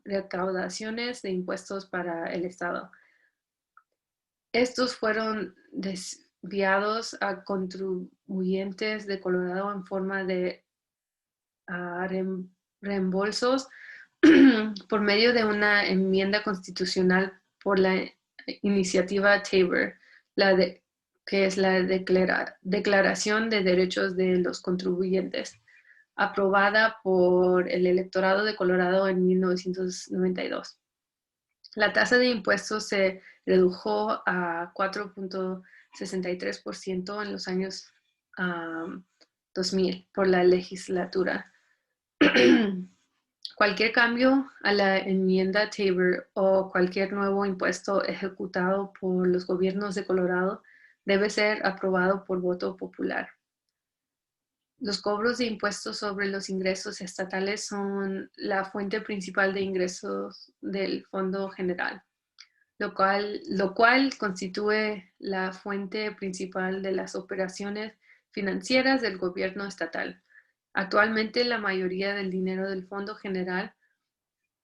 recaudaciones de impuestos para el Estado. Estos fueron desviados a contribuyentes de Colorado en forma de reembolsos por medio de una enmienda constitucional por la iniciativa Tabor, que es la Declaración de Derechos de los Contribuyentes, aprobada por el electorado de Colorado en 1992. La tasa de impuestos se redujo a 4.63% en los años 2000 por la legislatura. Cualquier cambio a la enmienda Tabor o cualquier nuevo impuesto ejecutado por los gobiernos de Colorado debe ser aprobado por voto popular. Los cobros de impuestos sobre los ingresos estatales son la fuente principal de ingresos del Fondo General, lo cual constituye la fuente principal de las operaciones financieras del gobierno estatal. Actualmente, la mayoría del dinero del Fondo General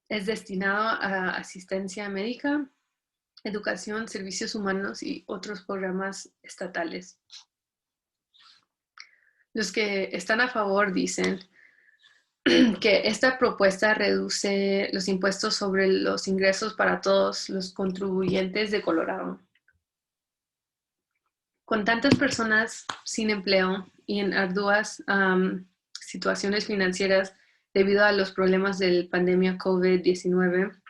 es destinado a asistencia médica, educación, servicios humanos y otros programas estatales. Los que están a favor dicen que esta propuesta reduce los impuestos sobre los ingresos para todos los contribuyentes de Colorado. Con tantas personas sin empleo y en arduas situaciones financieras debido a los problemas de la pandemia COVID-19,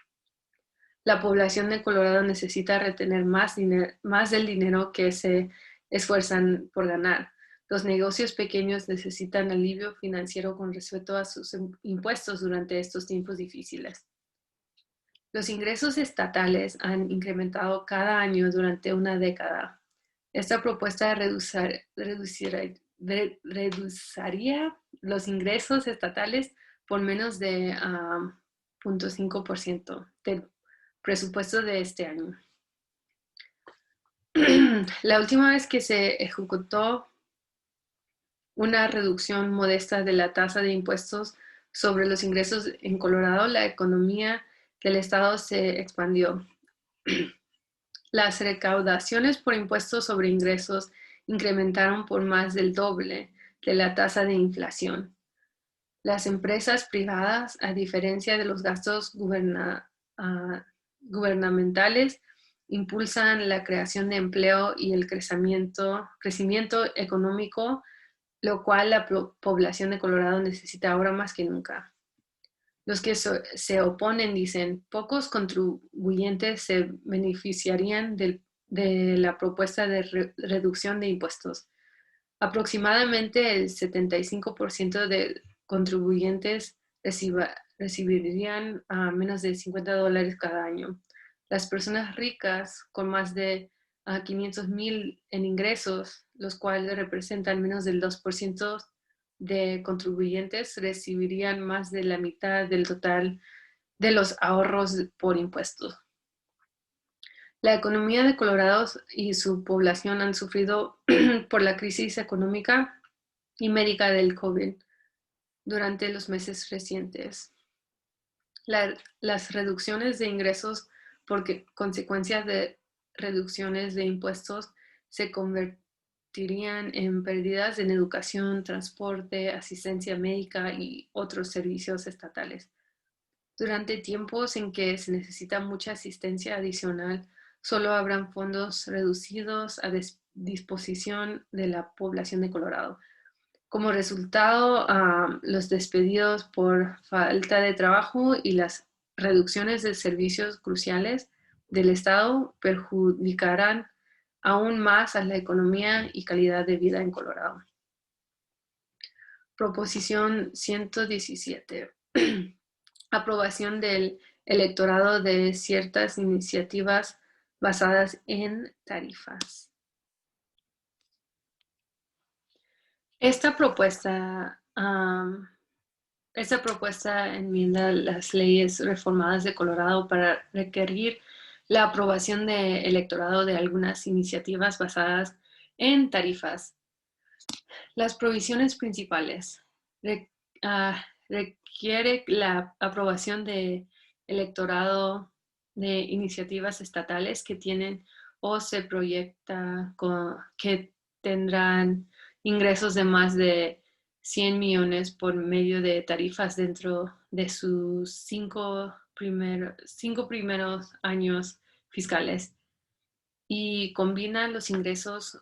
la población de Colorado necesita retener más del dinero que se esfuerzan por ganar. Los negocios pequeños necesitan alivio financiero con respecto a sus impuestos durante estos tiempos difíciles. Los ingresos estatales han incrementado cada año durante una década. Esta propuesta reduciría los ingresos estatales por menos de 0.5% del presupuesto de este año. La última vez que se ejecutó una reducción modesta de la tasa de impuestos sobre los ingresos en Colorado, la economía del estado se expandió. Las recaudaciones por impuestos sobre ingresos incrementaron por más del doble de la tasa de inflación. Las empresas privadas, a diferencia de los gastos gubernamentales, impulsan la creación de empleo y el crecimiento económico, lo cual la población de Colorado necesita ahora más que nunca. Los que se oponen dicen, pocos contribuyentes se beneficiarían de la propuesta de reducción de impuestos. Aproximadamente el 75% de contribuyentes recibirían menos de $50 cada año. Las personas ricas con más de 500,000 en ingresos, los cuales representan menos del 2% de contribuyentes, recibirían más de la mitad del total de los ahorros por impuestos. La economía de Colorado y su población han sufrido por la crisis económica y médica del COVID durante los meses recientes. Las reducciones de ingresos por consecuencia de reducciones de impuestos se convertirían en pérdidas en educación, transporte, asistencia médica y otros servicios estatales. Durante tiempos en que se necesita mucha asistencia adicional, solo habrán fondos reducidos a disposición de la población de Colorado. Como resultado, los despedidos por falta de trabajo y las reducciones de servicios cruciales del Estado perjudicarán aún más a la economía y calidad de vida en Colorado. Proposición 117. Aprobación del electorado de ciertas iniciativas basadas en tarifas. Esta propuesta enmienda las leyes reformadas de Colorado para requerir la aprobación de electorado de algunas iniciativas basadas en tarifas. Las provisiones principales requiere la aprobación de electorado de iniciativas estatales que tienen o se proyecta que tendrán ingresos de más de 100 millones por medio de tarifas dentro de sus cinco primeros años fiscales y combina los ingresos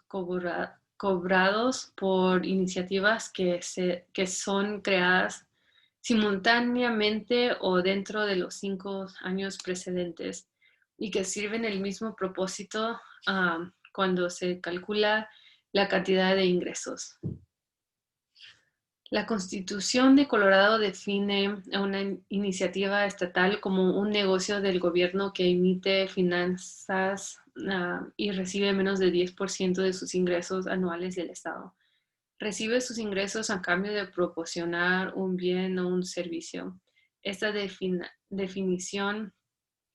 cobrados por iniciativas que son creadas simultáneamente o dentro de los 5 años precedentes y que sirven el mismo propósito cuando se calcula la cantidad de ingresos. La Constitución de Colorado define a una iniciativa estatal como un negocio del gobierno que emite finanzas y recibe menos del 10% de sus ingresos anuales del Estado. Recibe sus ingresos a cambio de proporcionar un bien o un servicio. Esta definición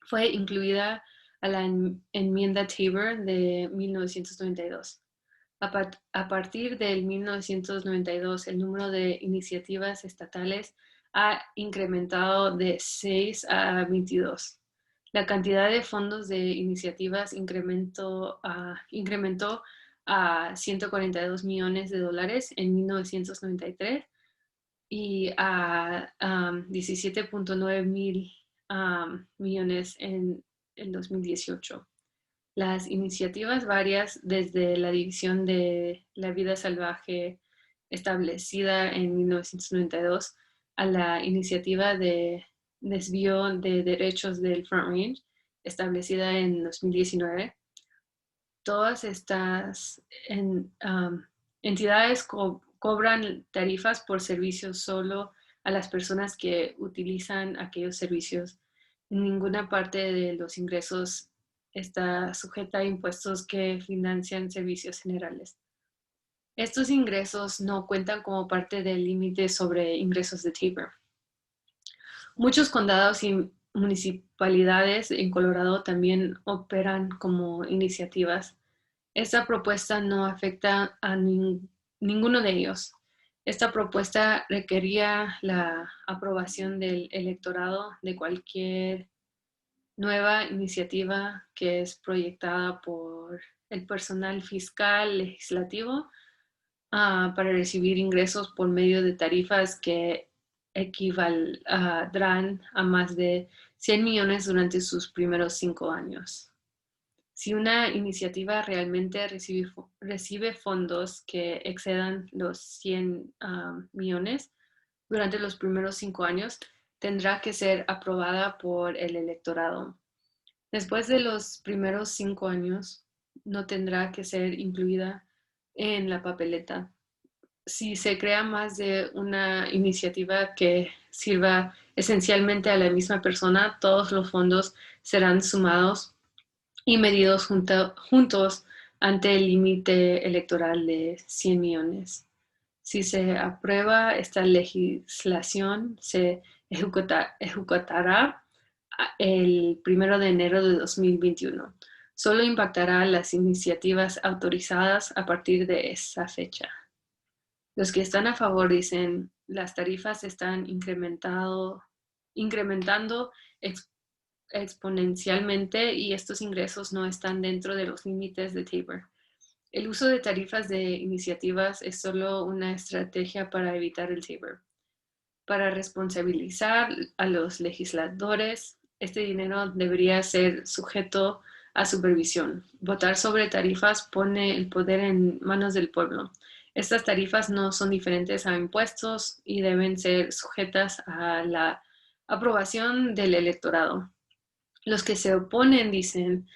fue incluida a la enmienda Tabor de 1992. A partir del 1992, el número de iniciativas estatales ha incrementado de 6 a 22. La cantidad de fondos de iniciativas incrementó a 142 millones de dólares en 1993 y a 17.9 mil millones en el 2018. Las iniciativas varias desde la División de la Vida Salvaje establecida en 1992 a la iniciativa de desvío de derechos del Front Range establecida en 2019. Todas estas entidades cobran tarifas por servicios solo a las personas que utilizan aquellos servicios. En ninguna parte de los ingresos está sujeta a impuestos que financian servicios generales. Estos ingresos no cuentan como parte del límite sobre ingresos de Tabor. Muchos condados y municipalidades en Colorado también operan como iniciativas. Esta propuesta no afecta a ninguno de ellos. Esta propuesta requería la aprobación del electorado de cualquier nueva iniciativa que es proyectada por el personal fiscal legislativo para recibir ingresos por medio de tarifas que equivaldrán a más de 100 millones durante sus primeros 5 años. Si una iniciativa realmente recibe fondos que excedan los 100 millones durante los primeros 5 años, tendrá que ser aprobada por el electorado. Después de los primeros 5 años, no tendrá que ser incluida en la papeleta. Si se crea más de una iniciativa que sirva esencialmente a la misma persona, todos los fondos serán sumados y medidos juntos ante el límite electoral de 100 millones. Si se aprueba esta legislación, se ejecutará el 1 de enero de 2021. Solo impactará las iniciativas autorizadas a partir de esa fecha. Los que están a favor dicen, las tarifas están incrementando exponencialmente y estos ingresos no están dentro de los límites de Tabor. El uso de tarifas de iniciativas es solo una estrategia para evitar el Tabor. Para responsabilizar a los legisladores, este dinero debería ser sujeto a supervisión. Votar sobre tarifas pone el poder en manos del pueblo. Estas tarifas no son diferentes a impuestos y deben ser sujetas a la aprobación del electorado. Los que se oponen dicen,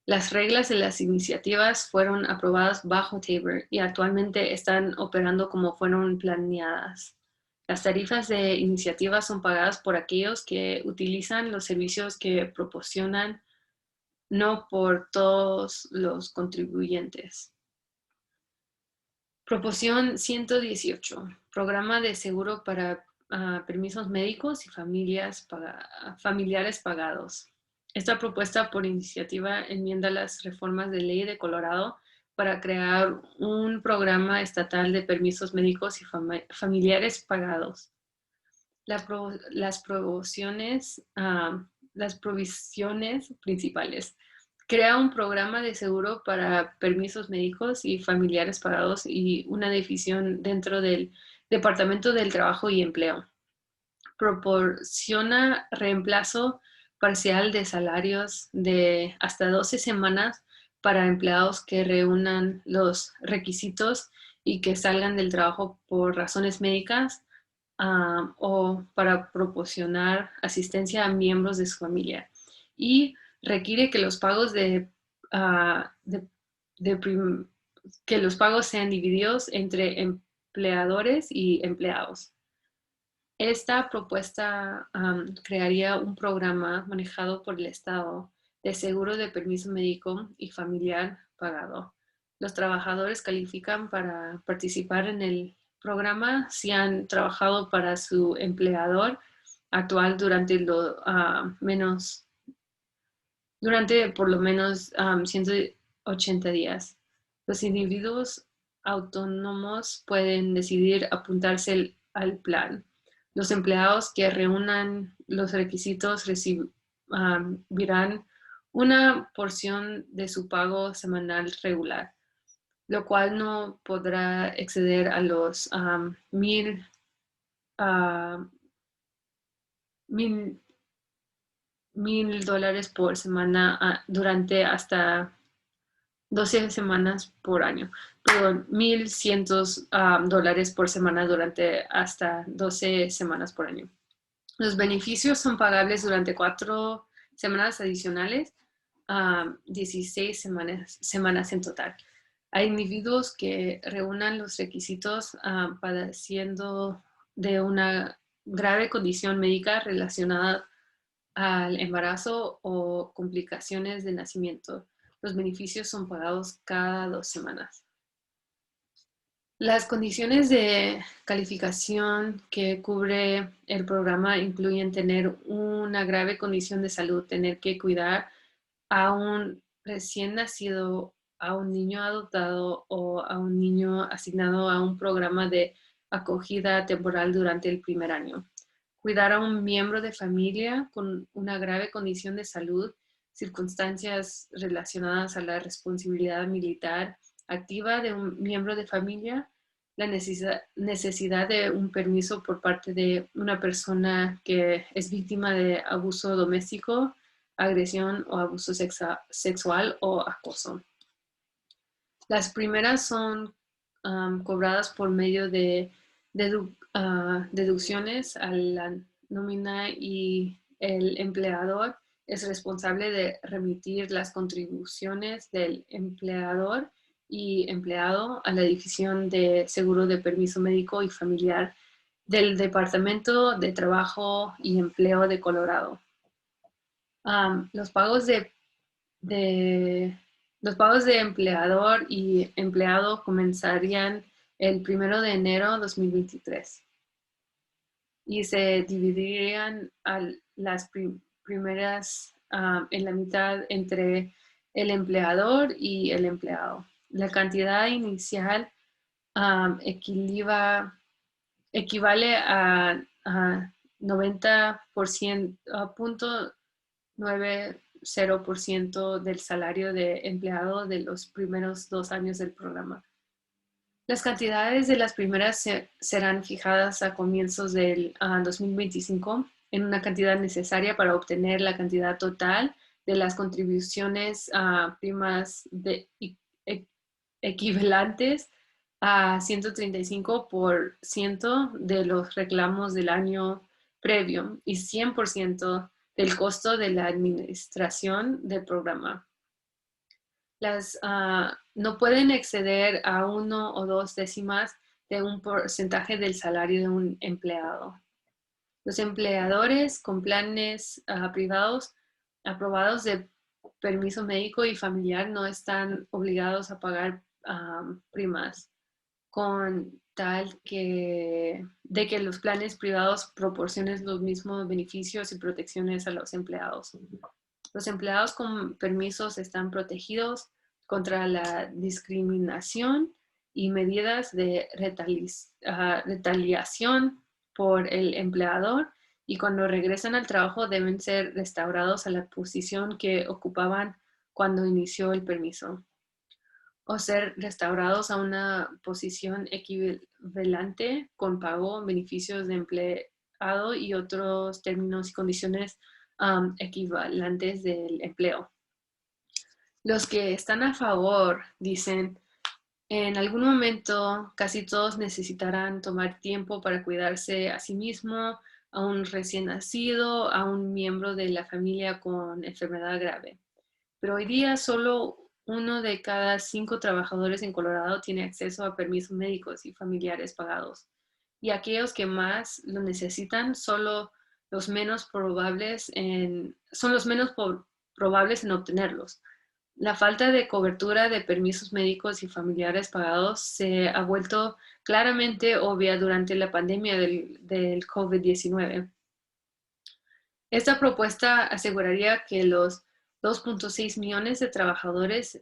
las reglas de las iniciativas fueron aprobadas bajo Tabor y actualmente están operando como fueron planeadas. Las tarifas de iniciativa son pagadas por aquellos que utilizan los servicios que proporcionan, no por todos los contribuyentes. Proporción 118. Programa de seguro para permisos médicos y familiares pagados. Esta propuesta por iniciativa enmienda las reformas de ley de Colorado para crear un programa estatal de permisos médicos y familiares pagados. Las provisiones principales. Crea un programa de seguro para permisos médicos y familiares pagados y una división dentro del Departamento del Trabajo y Empleo. Proporciona reemplazo parcial de salarios de hasta 12 semanas para empleados que reúnan los requisitos y que salgan del trabajo por razones médicas o para proporcionar asistencia a miembros de su familia. Y requiere que los pagos que los pagos sean divididos entre empleadores y empleados. Esta propuesta crearía un programa manejado por el Estado de seguro de permiso médico y familiar pagado. Los trabajadores califican para participar en el programa si han trabajado para su empleador actual durante por lo menos 180 días. Los individuos autónomos pueden decidir apuntarse al plan. Los empleados que reúnan los requisitos recibirán una porción de su pago semanal regular, lo cual no podrá exceder a los $1,000 por semana durante hasta 12 semanas por año. Perdón, $1,100 por semana durante hasta 12 semanas por año. Los beneficios son pagables durante 4 semanas adicionales, 16 semanas en total. Hay individuos que reúnan los requisitos padeciendo de una grave condición médica relacionada al embarazo o complicaciones de nacimiento. Los beneficios son pagados cada 2 semanas. Las condiciones de calificación que cubre el programa incluyen tener una grave condición de salud, tener que cuidar a un recién nacido, a un niño adoptado o a un niño asignado a un programa de acogida temporal durante el primer año. Cuidar a un miembro de familia con una grave condición de salud, circunstancias relacionadas a la responsabilidad militar activa de un miembro de familia, la necesidad de un permiso por parte de una persona que es víctima de abuso doméstico, agresión o abuso sexual o acoso. Las primeras son cobradas por medio de deducciones a la nómina y el empleador es responsable de remitir las contribuciones del empleador y empleado a la División de Seguro de Permiso Médico y Familiar del Departamento de Trabajo y Empleo de Colorado. Los pagos de empleador y empleado comenzarían el 1 de enero de 2023 y se dividirían las primeras en la mitad entre el empleador y el empleado. La cantidad inicial equivale a 90.90% del salario de empleado de los primeros 2 años del programa. Las cantidades de las primeras serán fijadas a comienzos del 2025 en una cantidad necesaria para obtener la cantidad total de las contribuciones primas equivalentes a 135% de los reclamos del año previo y 100% del costo de la administración del programa. No pueden exceder a 1 o 2 décimas de un porcentaje del salario de un empleado. Los empleadores con planes privados aprobados de permiso médico y familiar no están obligados a pagar primas con tal de que los planes privados proporcionen los mismos beneficios y protecciones a los empleados. Los empleados con permisos están protegidos contra la discriminación y medidas de retaliación por el empleador, y cuando regresan al trabajo deben ser restaurados a la posición que ocupaban cuando inició el permiso, o ser restaurados a una posición equivalente con pago, beneficios de empleado y otros términos y condiciones equivalentes del empleo. Los que están a favor dicen, en algún momento casi todos necesitarán tomar tiempo para cuidarse a sí mismo, a un recién nacido, a un miembro de la familia con enfermedad grave. Pero hoy día solo 1 de cada 5 trabajadores en Colorado tiene acceso a permisos médicos y familiares pagados. Y aquellos que más lo necesitan los menos probables son los menos probables en obtenerlos. La falta de cobertura de permisos médicos y familiares pagados se ha vuelto claramente obvia durante la pandemia del COVID-19. Esta propuesta aseguraría que los 2.6 millones de trabajadores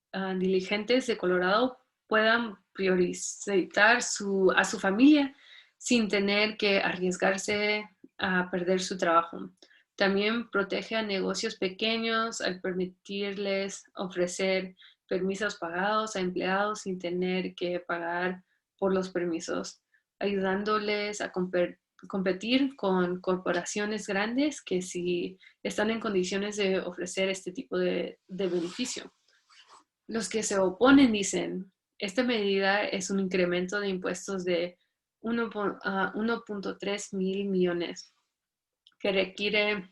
diligentes de Colorado puedan priorizar a su familia sin tener que arriesgarse a perder su trabajo. También protege a negocios pequeños al permitirles ofrecer permisos pagados a empleados sin tener que pagar por los permisos, ayudándoles a competir con corporaciones grandes que sí están en condiciones de ofrecer este tipo de beneficio. Los que se oponen dicen, esta medida es un incremento de impuestos de 1.3 mil millones que requiere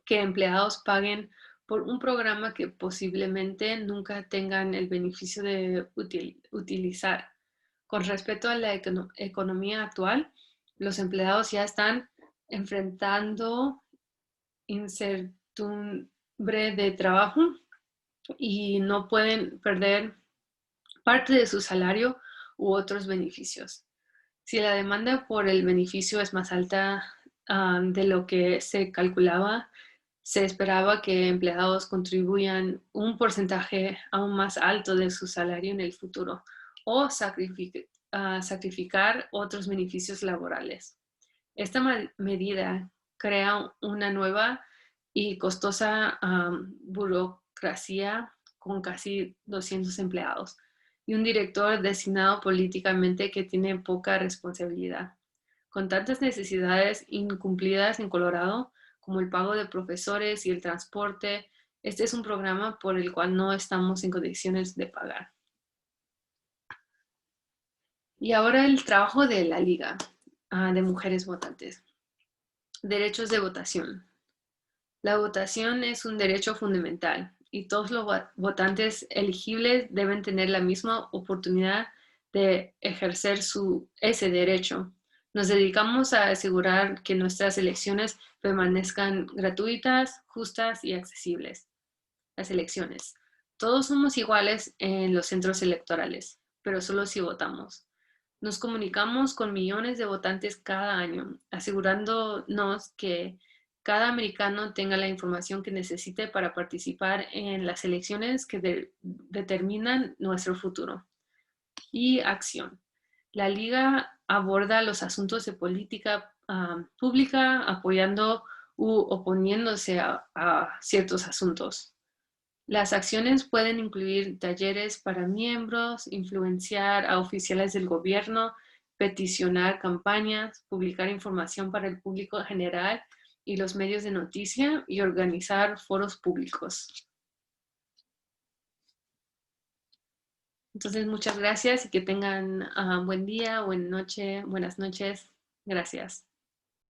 que empleados paguen por un programa que posiblemente nunca tengan el beneficio de utilizar. Con respecto a la economía actual, los empleados ya están enfrentando incertidumbre de trabajo y no pueden perder parte de su salario u otros beneficios. Si la demanda por el beneficio es más alta de lo que se calculaba, se esperaba que empleados contribuyan un porcentaje aún más alto de su salario en el futuro o sacrificar otros beneficios laborales. Esta medida crea una nueva y costosa burocracia con casi 200 empleados y un director designado políticamente que tiene poca responsabilidad. Con tantas necesidades incumplidas en Colorado, como el pago de profesores y el transporte, este es un programa por el cual no estamos en condiciones de pagar. Y ahora el trabajo de la Liga de Mujeres Votantes. Derechos de votación. La votación es un derecho fundamental y todos los votantes elegibles deben tener la misma oportunidad de ejercer ese derecho. Nos dedicamos a asegurar que nuestras elecciones permanezcan gratuitas, justas y accesibles. Las elecciones. Todos somos iguales en los centros electorales, pero solo si votamos. Nos comunicamos con millones de votantes cada año, asegurándonos que cada americano tenga la información que necesite para participar en las elecciones que determinan nuestro futuro. Y acción. La Liga aborda los asuntos de política pública apoyando u oponiéndose a ciertos asuntos. Las acciones pueden incluir talleres para miembros, influenciar a oficiales del gobierno, peticionar campañas, publicar información para el público general y los medios de noticia y organizar foros públicos. Entonces, muchas gracias y que tengan buen día, buenas noches. Gracias.